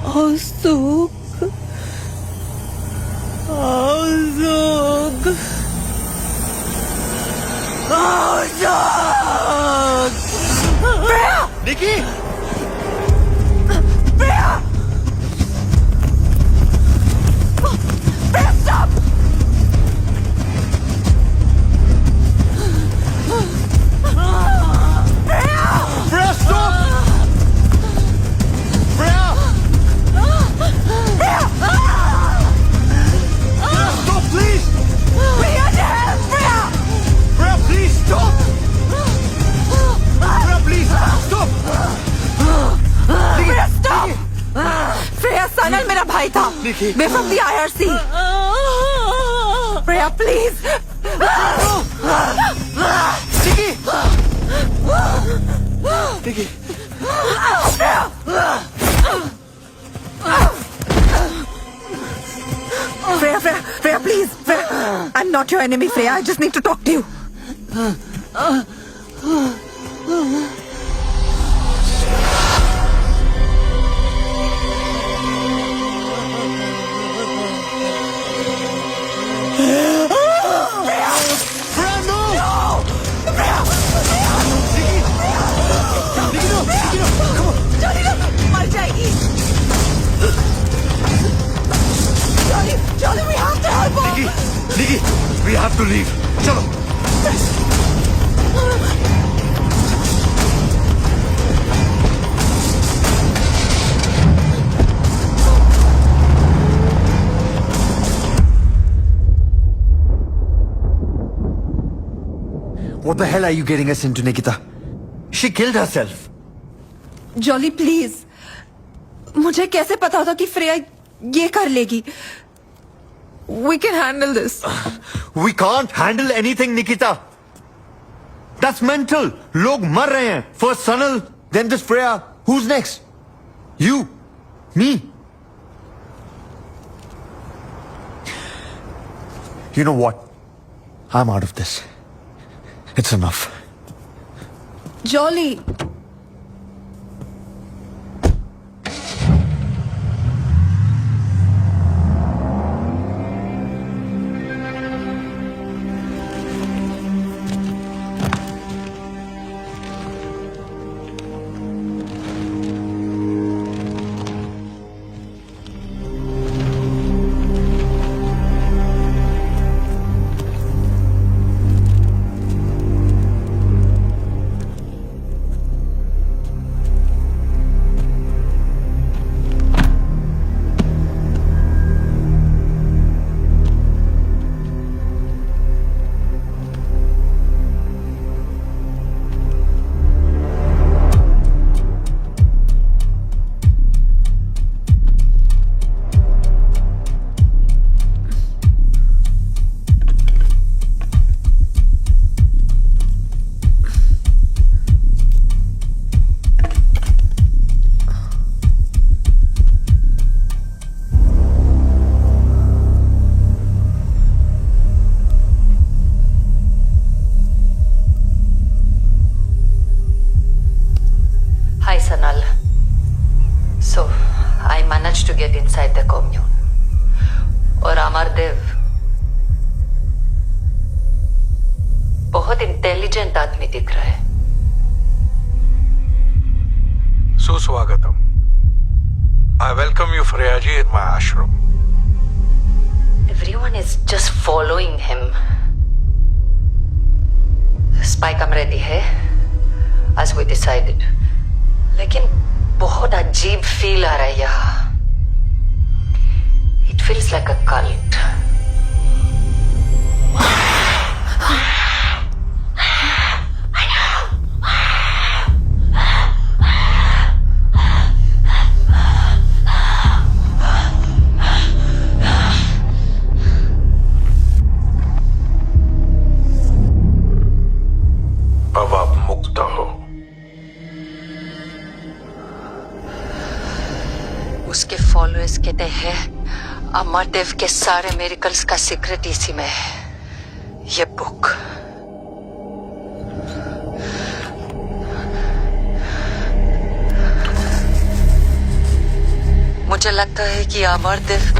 Ausuk. Ausuk. Ausuk! Freya! Nikki! Freya! Freya, stop! Freya, stop! Freya! Freya! Stop, please! We need help! Freya! Freya, please stop! Freya, please stop! Freya, stop! Freya, Sanal मेरा भाई था. We're from the IRC. Freya, please. Nikki! Nikki! Freya, please. Freya, I'm not your enemy, Freya. I just need to talk to you. मर जाएगी. Johnny, we have to help her. Nikki, we have to leave. Chalo. What the hell are you getting us into, Nikita? She killed herself. Jolly please, मुझे कैसे पता था कि Freya ये कर लेगी? We can handle this. We can't handle anything, Nikita. That's mental. लोग मर रहे हैं. First Sanal, then this Freya. Who's next? You, me. You know what? I'm out of this. It's enough. Jolly, Hi, Sanal. So, I managed to get inside the commune. और अमरदेव बहुत intelligent आदमी दिख रहा है. सुस्वागतम. I welcome you, Freya ji, in my ashram. Everyone is just following him. Spy come ready है, as we decided. लेकिन बहुत अजीब फील आ रहा है यहाँ. It feels like a cult. अब आप मुक्त हो. उसके फॉलोअर्स कहते हैं अमरदेव के सारे मिरेकल्स का सीक्रेट इसी में है. ये बुक. मुझे लगता है कि अमरदेव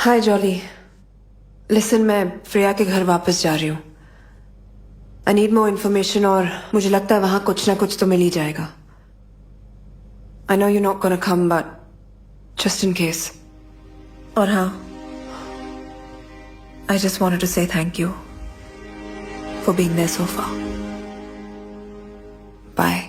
हाय जॉली. लिसन, मैं फ्रेया के घर वापस जा रही हूँ. आई नीड मोर इन्फॉर्मेशन और मुझे लगता है वहां कुछ ना कुछ तो मिल ही जाएगा. I know you not gonna come but just in case. और हाँ, I just wanted to say thank you for being there so far. Bye.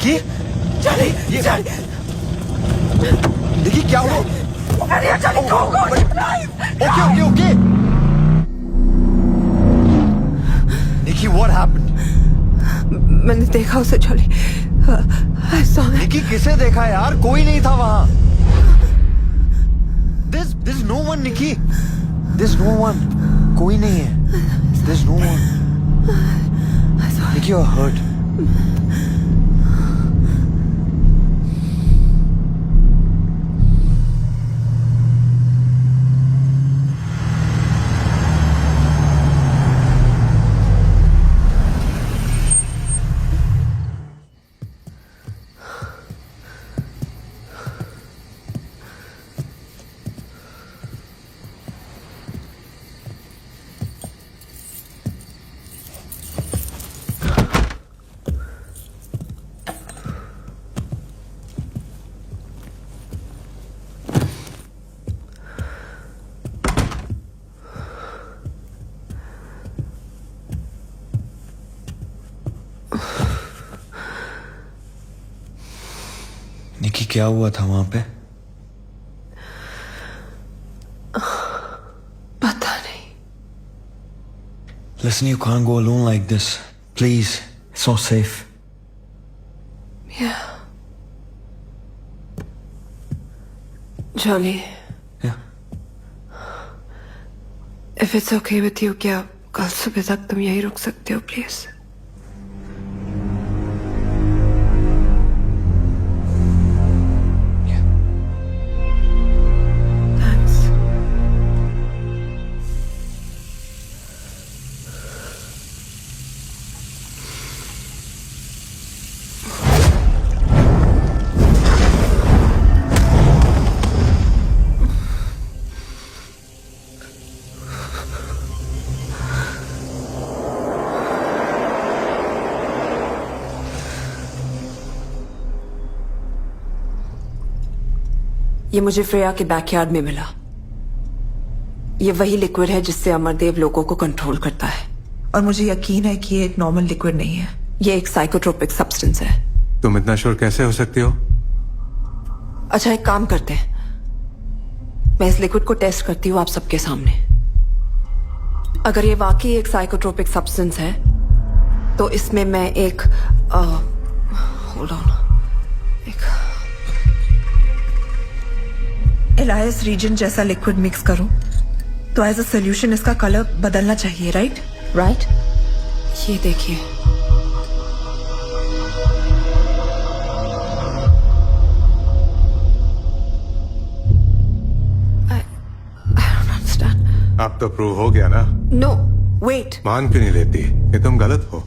Nikki चली निकी क्या हुआ? Okay okay Nikki what happened? मैंने देखा उसे जॉली। निकी किसे देखा यार? कोई नहीं था वहां। There's no one, निकी। There's no one। कोई नहीं है। There's no one। Nikki, you're hurt। निकी क्या हुआ था वहां पे? पता नहीं। Listen, you can't go alone like this. Please, it's not safe. Yeah. Jolly. Yeah. If it's okay with you, क्या कल सुबह तक तुम यहीं रुक सकते हो प्लीज? ये मुझे फ्रेया के बैकयार्ड में मिला। ये वही लिक्विड है जिससे अमरदेव लोगों को कंट्रोल करता है। और मुझे यकीन है कि ये एक नॉर्मल लिक्विड नहीं है। ये एक साइकोट्रोपिक सब्सटेंस है। तुम इतना श्योर कैसे हो सकती हो? अच्छा, एक काम करते हैं, मैं इस लिक्विड को टेस्ट करती हूँ आप सबके सामने। अगर ये वाकई एक साइकोट्रोपिक सब्सटेंस है तो इसमें मैं एक होल्ड ऑन, एक एलायस रीजन जैसा लिक्विड मिक्स करूं तो एज अ सोल्यूशन इसका कलर बदलना चाहिए, राइट? राइट। ये देखिए, अब तो प्रूव हो गया ना? नो वेट, मान क्यों नहीं लेती कि तुम गलत हो?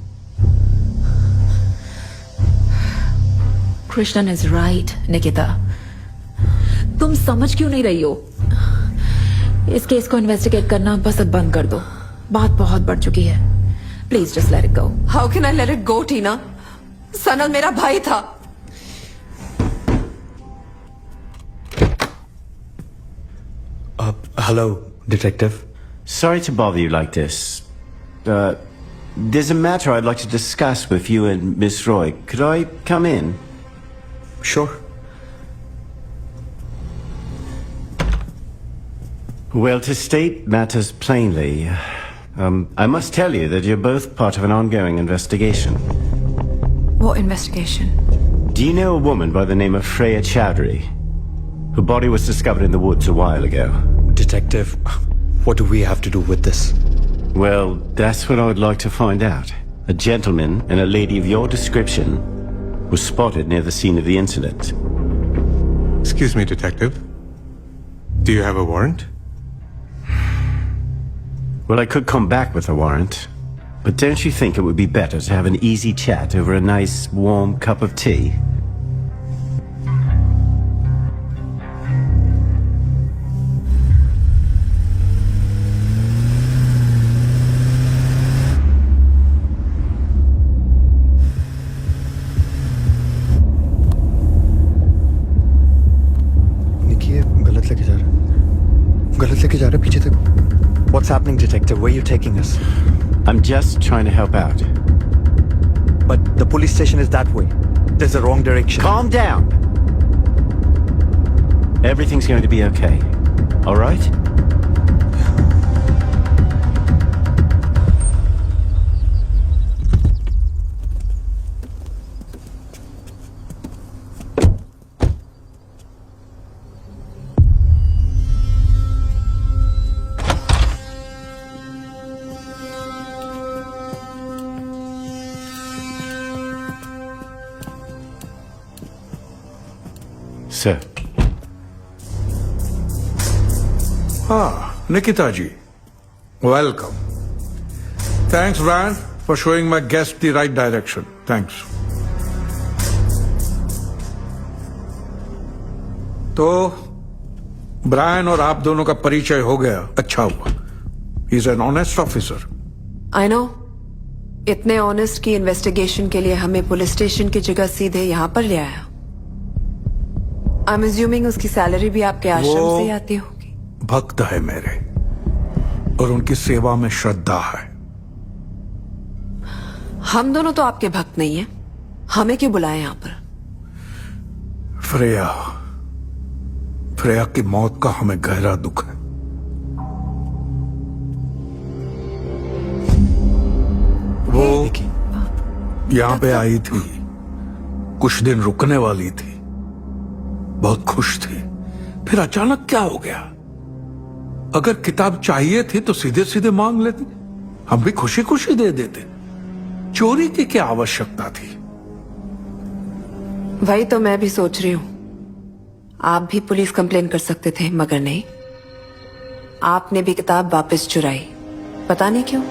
कृष्णन इज राइट निकिता, तुम समझ क्यों नहीं रही हो? इस केस को इन्वेस्टिगेट करना बस अब बंद कर दो, बात बहुत बढ़ चुकी है। Please just let it go. How can I let it go Tina? Sanal मेरा भाई था। Hello, detective. Sorry to bother you like this. There's a matter I'd like to discuss with you and Miss Roy. Could I come in? Sure. Well, to state matters plainly, I must tell you that you're both part of an ongoing investigation. What investigation? Do you know a woman by the name of Freya Chowdhury? Her body was discovered in the woods a while ago. Detective, what do we have to do with this? Well, that's what I would like to find out. A gentleman and a lady of your description was spotted near the scene of the incident. Excuse me, detective. Do you have a warrant? Well, I could come back with a warrant, but don't you think it would be better to have an easy chat over a nice, warm cup of tea? पीछे तक। What's happening, detective? Where are you taking us? I'm just trying to help out. But the police station is that way. There's a wrong direction. Calm down. Everything's going to be okay. All right? Sir. Nikita ji, welcome. Thanks, Brian, for showing my guest the right direction. Thanks. तो Brian और आप दोनों का परिचय हो गया, अच्छा हुआ. He's an honest officer. I know. इतने ऑनेस्ट की इन्वेस्टिगेशन के लिए हमें पुलिस स्टेशन की जगह सीधे यहाँ पर ले आया. I'm assuming उसकी सैलरी भी आपके आश्रम से ही आती होगी. भक्त है मेरे और उनकी सेवा में श्रद्धा है. हम दोनों तो आपके भक्त नहीं हैं. हमें क्यों बुलाया यहाँ पर? फ्रेया की मौत का हमें गहरा दुख है. वो यहाँ पे आई थी, कुछ दिन रुकने वाली थी, बहुत खुश थी. फिर अचानक क्या हो गया? अगर किताब चाहिए थी तो सीधे सीधे मांग लेती, हम भी खुशी खुशी दे देते. चोरी की क्या आवश्यकता थी? वही तो मैं भी सोच रही हूं. आप भी पुलिस कंप्लेन कर सकते थे, मगर नहीं. आपने भी किताब वापस चुराई. पता नहीं क्यों.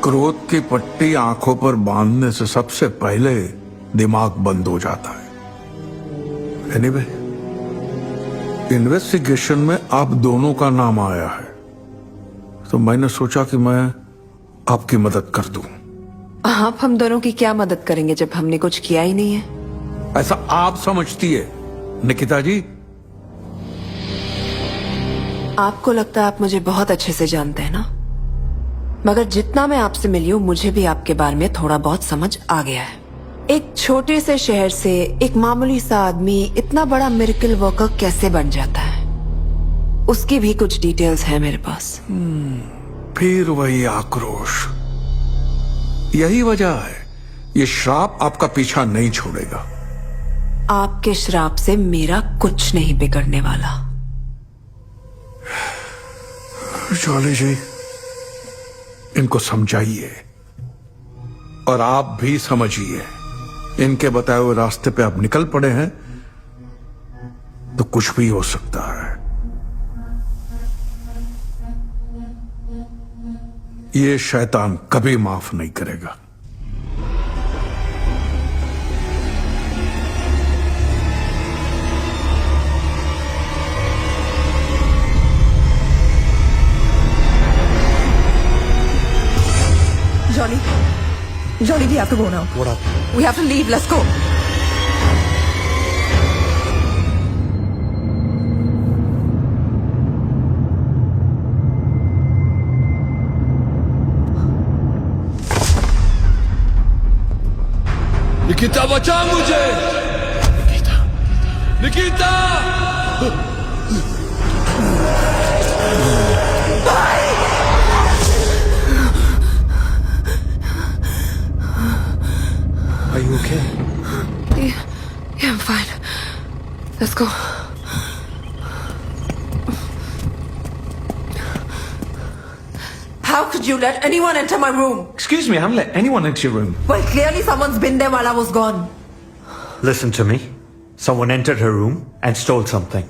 क्रोध की पट्टी आंखों पर बांधने से सबसे पहले दिमाग बंद हो जाता है. एनीवे, इन्वेस्टिगेशन में आप दोनों का नाम आया है, तो मैंने सोचा कि मैं आपकी मदद कर दूं. आप हम दोनों की क्या मदद करेंगे जब हमने कुछ किया ही नहीं है? ऐसा आप समझती है निकिता जी? आपको लगता है आप मुझे बहुत अच्छे से जानते हैं ना, मगर जितना मैं आपसे मिली हूं मुझे भी आपके बारे में थोड़ा बहुत समझ आ गया है. एक छोटे से शहर से एक मामूली सा आदमी इतना बड़ा मिरेकल वर्कर कैसे बन जाता है, उसकी भी कुछ डिटेल्स हैं मेरे पास. फिर वही आक्रोश. यही वजह है ये श्राप आपका पीछा नहीं छोड़ेगा. आपके श्राप से मेरा कुछ नहीं बिगड़ने वाला. जॉली जी, इनको समझाइए और आप भी समझिए. इनके बताए हुए रास्ते पे आप निकल पड़े हैं तो कुछ भी हो सकता है. ये शैतान कभी माफ नहीं करेगा. Johnny, we have to go now. What up? We have to leave. Let's go. Nikita बचा मुझे. Nikita. Are you okay? Yeah, I'm fine. Let's go. How could you let anyone enter my room? Excuse me, I haven't let anyone into your room. Well, clearly someone's been there while I was gone. Listen to me. Someone entered her room and stole something.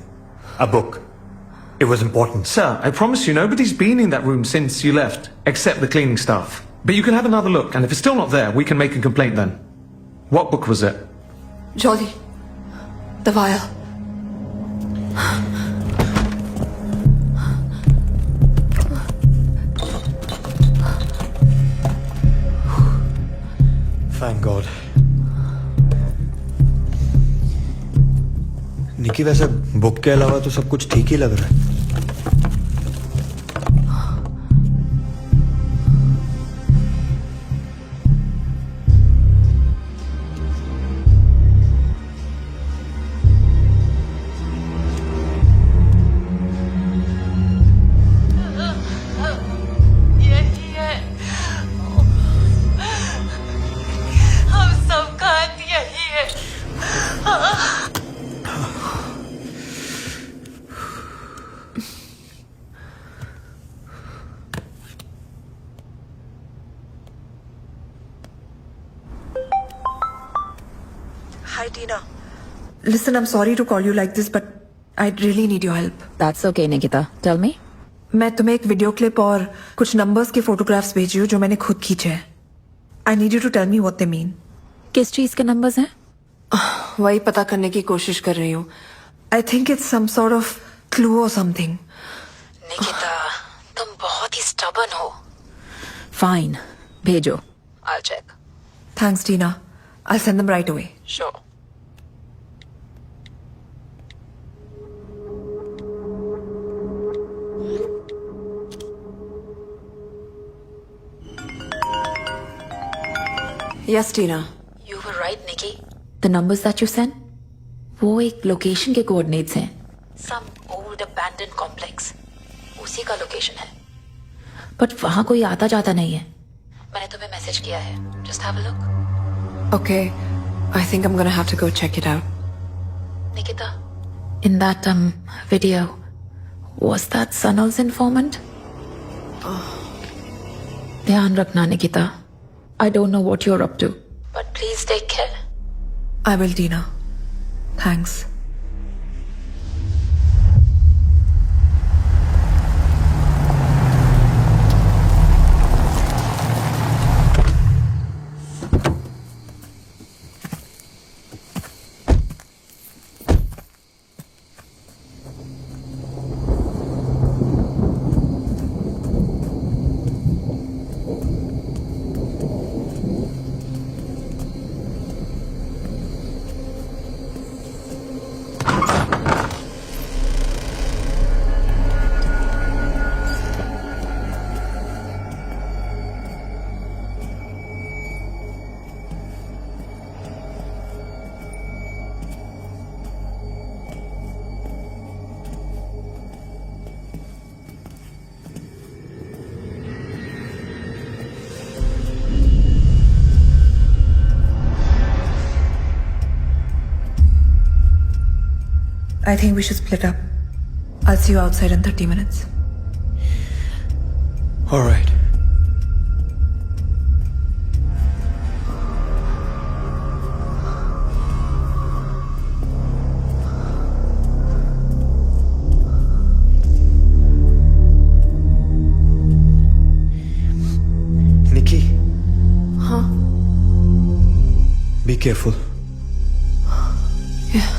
A book. It was important. Sir, I promise you, nobody's been in that room since you left, except the cleaning staff. But you can have another look, and if it's still not there, we can make a complaint then. What book was it? Jolly. The vial. Thank God. निकी, वैसे book के अलावा तो सब कुछ ठीक ही लग रहा है. Hi, Tina. Listen, I'm sorry to call you like this, but I really need your help. That's okay, Nikita. Tell me. मैं तुम्हें एक वीडियो क्लिप और कुछ नंबर्स के फोटोग्राफ्स भेजी हूँ जो मैंने खुद खींचे हैं. I need you to tell me what they mean. किस चीज के नंबर्स हैं? वही पता करने की कोशिश कर रही हूँ. I think it's some sort of clue or something. Nikita, तुम बहुत ही stubborn हो. Fine. भेजो. I'll check. Thanks, Tina. I'll send them right away. Sure. Yes, Tina. You were right, Nikki. The numbers that you sent, वो एक location के coordinates हैं. Some old abandoned complex. उसी का लोकेशन है. But वहाँ कोई आता जाता नहीं है. मैंने तुम्हें मैसेज किया है. Just have a look. Okay. I think I'm gonna have to go check it out. Nikita, in that video, was that Sanal's informant? ध्यान रखना, Nikita. I don't know what you're up to. But please take care. I will, Tina. Thanks. I think we should split up. I'll see you outside in 30 minutes. All right. Nikki. Huh? Be careful. Yeah.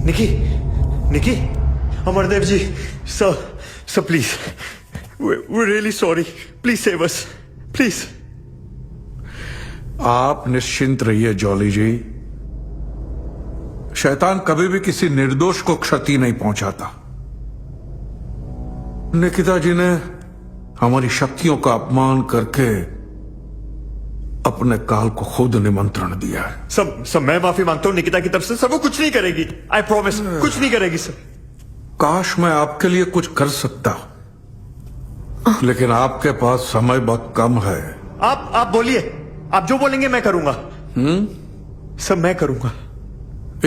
Niki, Niki, Amardev ji, sir, please, we're really sorry. Please save us, please. आप निश्चिंत रहिए jolly जी। शैतान कभी भी किसी निर्दोष को क्षति नहीं पहुंचाता। निकिता जी ने हमारी शक्तियों का अपमान करके अपने काल को खुद निमंत्रण दिया है। सब मैं माफी मांगता हूं निकिता की तरफ से। सब वो कुछ नहीं करेगी, आई प्रॉमिस, कुछ नहीं करेगी सर। काश मैं आपके लिए कुछ कर सकता, लेकिन आपके पास समय बहुत कम है। आप बोलिए, आप जो बोलेंगे मैं करूंगा। सब मैं करूंगा।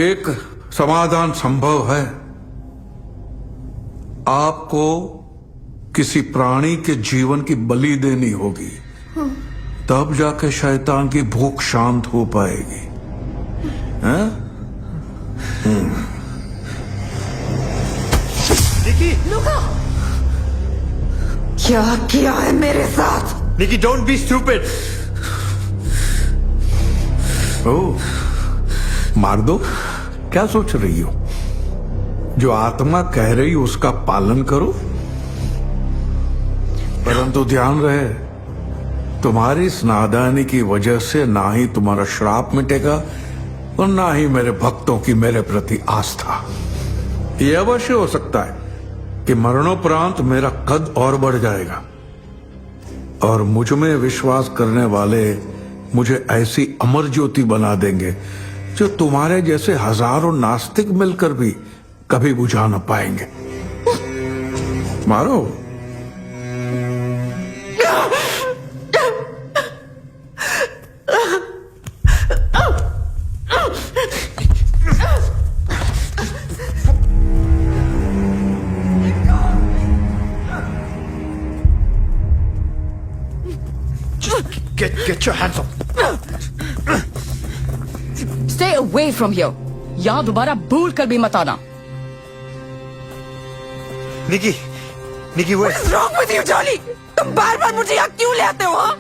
एक समाधान संभव है। आपको किसी प्राणी के जीवन की बलि देनी होगी, तब जाके शैतान की भूख शांत हो पाएगी। हैं? निकी, क्या किया है मेरे साथ? निकी, डोंट बी स्टूपिड। ओह, मार दो। क्या सोच रही हो? जो आत्मा कह रही हो उसका पालन करो, परंतु ध्यान रहे, तुम्हारी इस नादानी की वजह से ना ही तुम्हारा श्राप मिटेगा और ना ही मेरे भक्तों की मेरे प्रति आस्था। यह अवश्य हो सकता है कि मरणोपरांत मेरा कद और बढ़ जाएगा और मुझ में विश्वास करने वाले मुझे ऐसी अमर ज्योति बना देंगे जो तुम्हारे जैसे हजारों नास्तिक मिलकर भी कभी बुझा न पाएंगे। मारो। Get your hands off. Stay away from here. यहाँ दोबारा भूल कर भी मत आना। निकी, What is wrong with you, Jolly? तुम बार बार मुझे यहाँ क्यों ले आते हो? हाँ?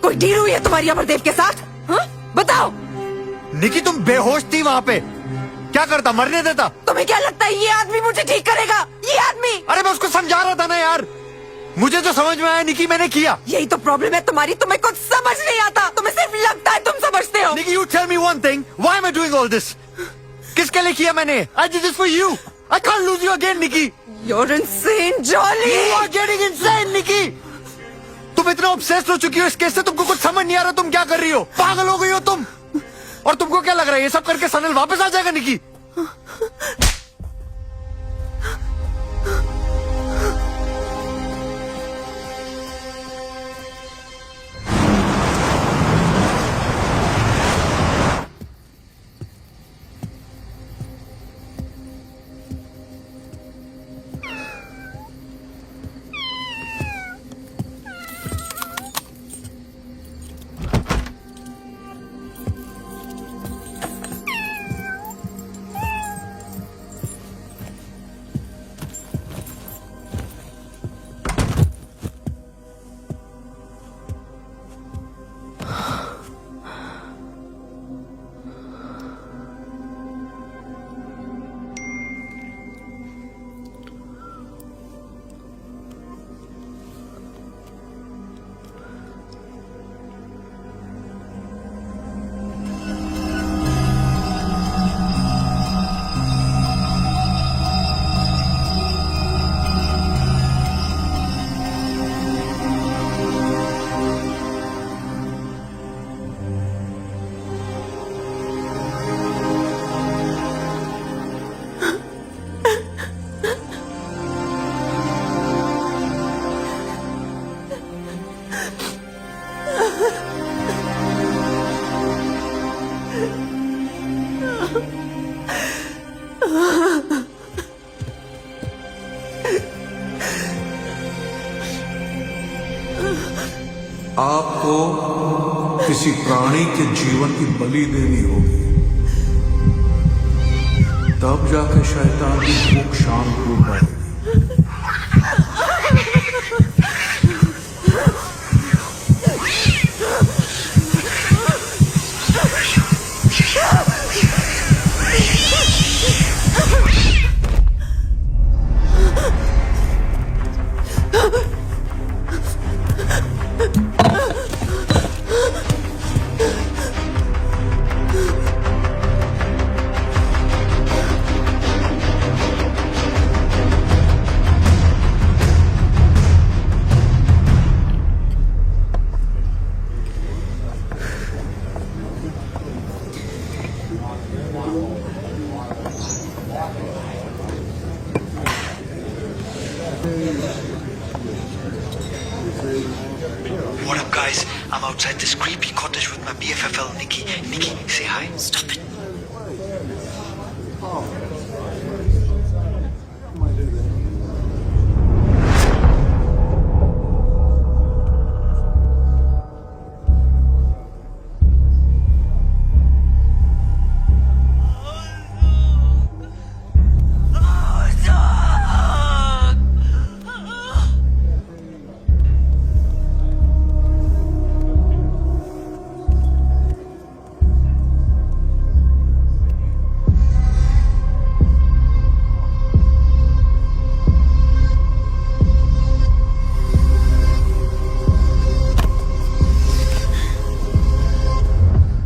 कोई डील हुई है तुम्हारी अमरदेव के साथ? हाँ? बताओ। निकी, तुम बेहोश थी वहाँ पे। क्या करता, मरने देता? तुम्हें क्या लगता है ये आदमी मुझे ठीक करेगा? ये आदमी? अरे मैं उसको समझा रहा था ना यार। मुझे जो समझ में आया निकी मैंने किया। यही तो प्रॉब्लम है तुम्हारी, तुम्हें कुछ समझ नहीं आता। तुम्हें सिर्फ लगता है तुम समझते हो। निकी, you tell me one thing. Why am I doing all this? किसके लिए किया मैंने? I did this for you. I can't lose you again, Nikki. You're insane, Jolly. You are getting insane, Nikki. तुम इतना obsessed हो चुकी हो इस केस से, तुमको कुछ समझ नहीं आ रहा तुम क्या कर रही हो। पागल हो गई हो तुम। और तुमको क्या लग रहा है ये सब करके सनल वापस आ जाएगा, निकी? आपको किसी प्राणी के जीवन की बलि देनी होगी, तब जाके शैतान की भूख शांत हो पाएगी। What up, guys? I'm outside this creepy cottage with my BFFL, Nikki. Nikki, say hi. Stop it.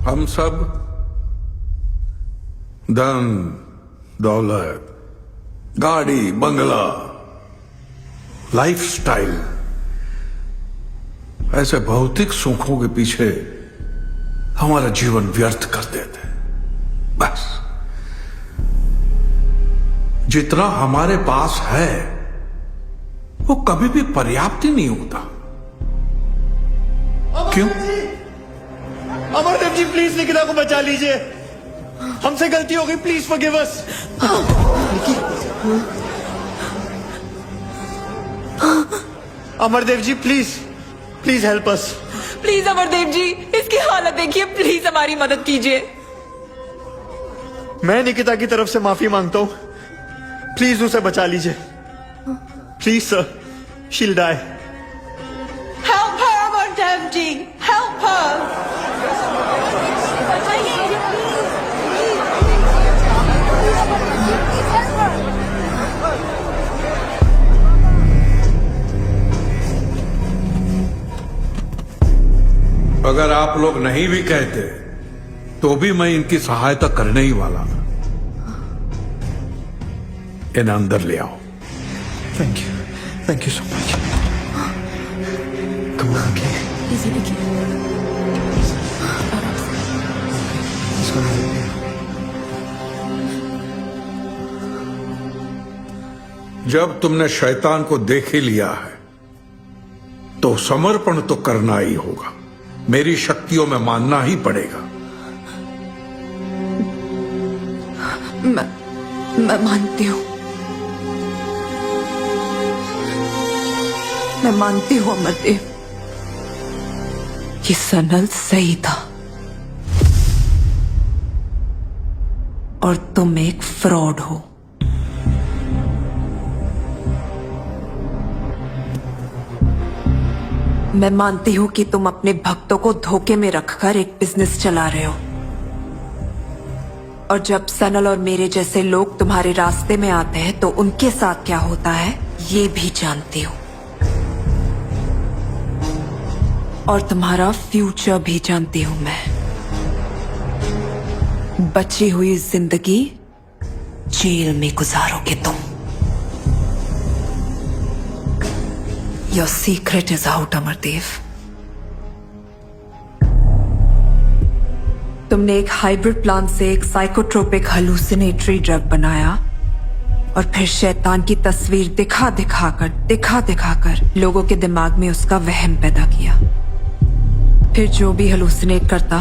हम सब धन दौलत, गाड़ी, बंगला, लाइफस्टाइल, ऐसे भौतिक सुखों के पीछे हमारा जीवन व्यर्थ कर देते हैं। बस जितना हमारे पास है वो कभी भी पर्याप्त ही नहीं होता। क्यों? अमरदेव जी, प्लीज निकिता को बचा लीजिए। हमसे गलती हो गई, please forgive us. Amardev ji, please please help us. Please Amardev ji, इसकी हालत देखिए, प्लीज हमारी मदद कीजिए। मैं निकिता की तरफ से माफी मांगता हूं, प्लीज उसे बचा लीजिए। प्लीज सर, शील डाई। हेल्प हर अमरदेव जी, हेल्प हर। अगर आप लोग नहीं भी कहते तो भी मैं इनकी सहायता करने ही वाला था। इन्हें अंदर ले आओ। Thank you so much. Come on, okay. Easy देखिए। जब तुमने शैतान को देख ही लिया है तो समर्पण तो करना ही होगा। मेरी शक्तियों में मानना ही पड़ेगा। मैं मानती हूं। मैं मानती हूं अमरदेव, ये सनल सही था और तुम एक फ्रॉड हो। मैं मानती हूं कि तुम अपने भक्तों को धोखे में रखकर एक बिजनेस चला रहे हो, और जब सनल और मेरे जैसे लोग तुम्हारे रास्ते में आते हैं तो उनके साथ क्या होता है ये भी जानती हूं, और तुम्हारा फ्यूचर भी जानती हूं मैं। बची हुई जिंदगी जेल में गुजारोगे तुम। Your secret is out, Amardev. तुमने एक हाइब्रिड प्लांट से एक साइकोट्रोपिक हलुसिनेटरी ड्रग बनाया और फिर शैतान की तस्वीर दिखा दिखाकर लोगों के दिमाग में उसका वहम पैदा किया। फिर जो भी हलुसिनेट करता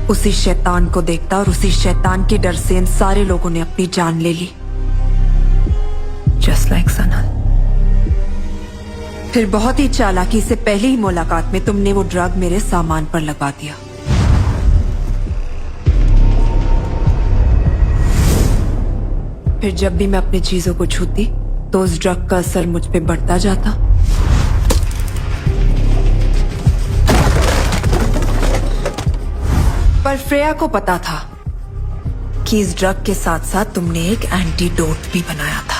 उसी शैतान को देखता और उसी शैतान के डर से इन सारे लोगों ने अपनी जान ले ली। Just like Sanal. फिर बहुत ही चालाकी से पहली ही मुलाकात में तुमने वो ड्रग मेरे सामान पर लगवा दिया। फिर जब भी मैं अपनी चीजों को छूती तो उस ड्रग का असर मुझ पे बढ़ता जाता। पर फ्रेया को पता था कि इस ड्रग के साथ साथ तुमने एक एंटीडोट भी बनाया था।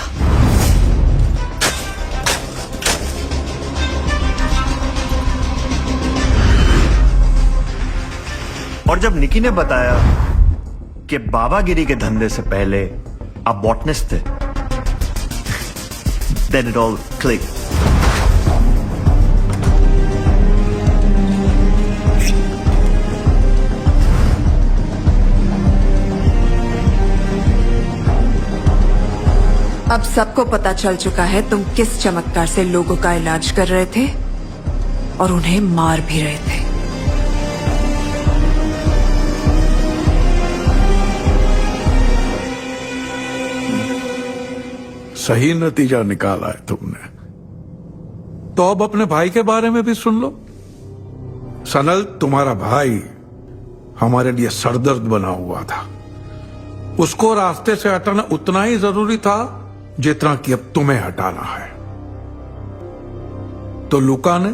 और जब निकी ने बताया कि बाबागिरी के धंधे से पहले आप बॉटनिस्ट थे, then it all clicked. अब सबको पता चल चुका है तुम किस चमत्कार से लोगों का इलाज कर रहे थे और उन्हें मार भी रहे थे। सही नतीजा निकाला है तुमने। तो अब अपने भाई के बारे में भी सुन लो। सनल, तुम्हारा भाई हमारे लिए सरदर्द बना हुआ था। उसको रास्ते से हटाना उतना ही जरूरी था जितना कि अब तुम्हें हटाना है। तो लुका ने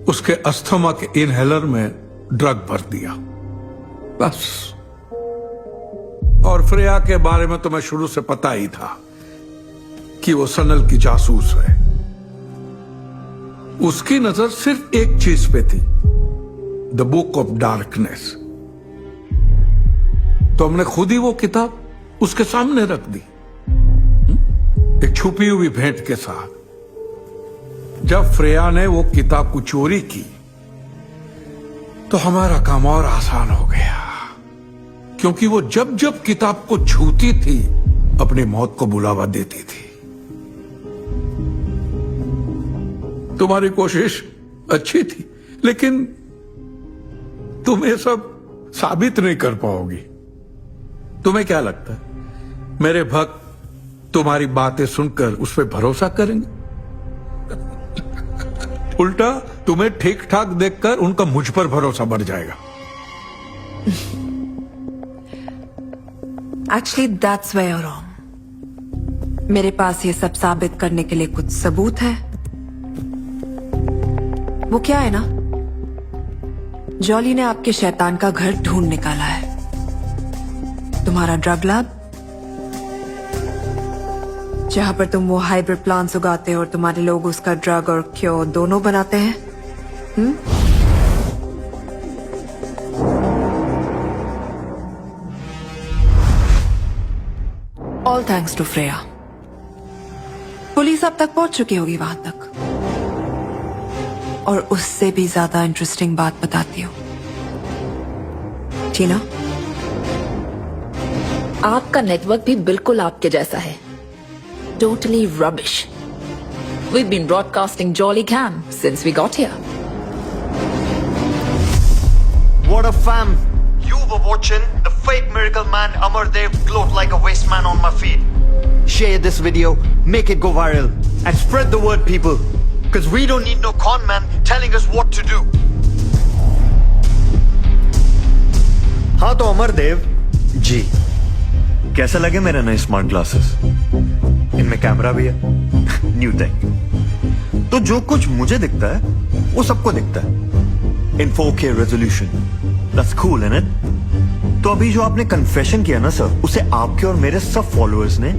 उसके अस्थमा के इनहेलर में ड्रग भर दिया, बस। और फ्रेया के बारे में तुम्हें शुरू से पता ही था कि वो सनल की जासूस है। उसकी नजर सिर्फ एक चीज पे थी, द बुक ऑफ डार्कनेस। तो हमने खुद ही वो किताब उसके सामने रख दी, एक छुपी हुई भेंट के साथ। जब फ्रेया ने वो किताब को चोरी की तो हमारा काम और आसान हो गया, क्योंकि वो जब जब किताब को छूती थी अपनी मौत को बुलावा देती थी। तुम्हारी कोशिश अच्छी थी, लेकिन तुम ये सब साबित नहीं कर पाओगी। तुम्हें क्या लगता है मेरे भक्त तुम्हारी बातें सुनकर उस पर भरोसा करेंगे? उल्टा तुम्हें ठीक ठाक देखकर उनका मुझ पर भरोसा बढ़ जाएगा। Actually that's where you wrong. मेरे पास ये सब साबित करने के लिए कुछ सबूत है। वो क्या है ना, जॉली ने आपके शैतान का घर ढूंढ निकाला है। तुम्हारा ड्रग लैब, जहां पर तुम वो हाइब्रिड प्लांट्स उगाते हो और तुम्हारे लोग उसका ड्रग और क्योर दोनों बनाते हैं। All thanks to Freya. Police अब तक पहुंच चुकी होगी वहां तक। और उससे भी ज्यादा इंटरेस्टिंग बात बताती हूँ, टीना। आपका नेटवर्क भी बिल्कुल आपके जैसा है, totally rubbish. We've been broadcasting Jolly Cam since we got here. What up, fam? You were watching the fake miracle man Amardev gloat like a waste man on my feed. Share this video, make it go viral, and spread the word, people. Because we don't need no con man telling us what to do. हाँ तो अमरदेव जी, कैसे लगे मेरे नए smart glasses? इनमें camera भी है, new take. तो जो कुछ मुझे दिखता है वो सबको दिखता है इन 4K resolution. That's cool, isn't it? तो अभी जो आपने कन्फेशन किया ना सर, उसे आपके और मेरे सब फॉलोअर्स ने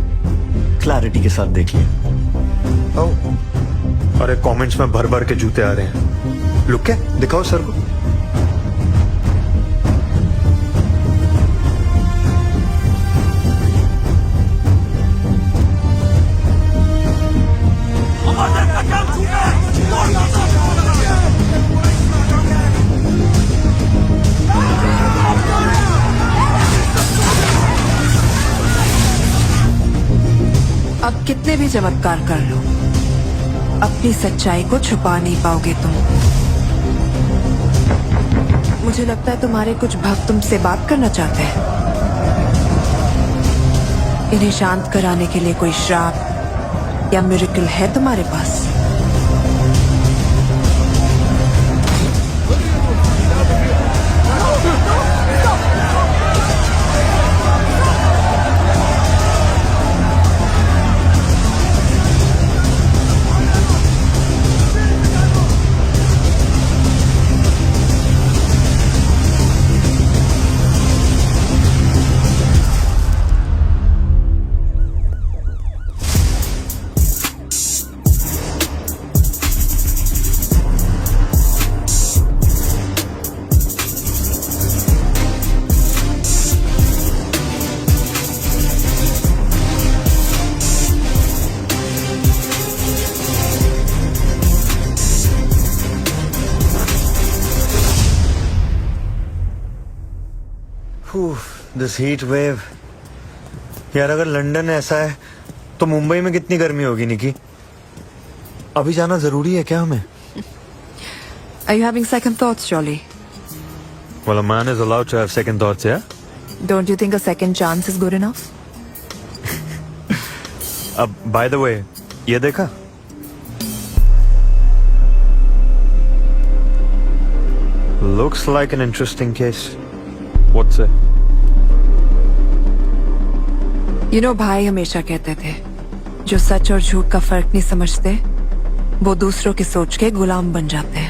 क्लैरिटी के साथ देख लिया। अरे कमेंट्स में भर भर के जूते आ रहे हैं। लुक है, दिखाओ सर को। अब कितने भी चमत्कार कर लो, अपनी सच्चाई को छुपा नहीं पाओगे तुम। मुझे लगता है तुम्हारे कुछ भक्त तुमसे बात करना चाहते हैं। इन्हें शांत कराने के लिए कोई श्राप या मिरेकल है तुम्हारे पास? This heat wave. यार अगर लंदन ऐसा है तो मुंबई में कितनी गर्मी होगी निकी? अभी जाना जरूरी है क्या हमें? Are you having second thoughts, Jolly? Well, a man is allowed to have second thoughts, yeah? Don't you think a second chance is good enough? अब by the way, ये देखा? Looks like an interesting case. What's it? You know, भाई हमेशा कहते थे, जो सच और झूठ का फर्क नहीं समझते, वो दूसरों की सोच के गुलाम बन जाते हैं.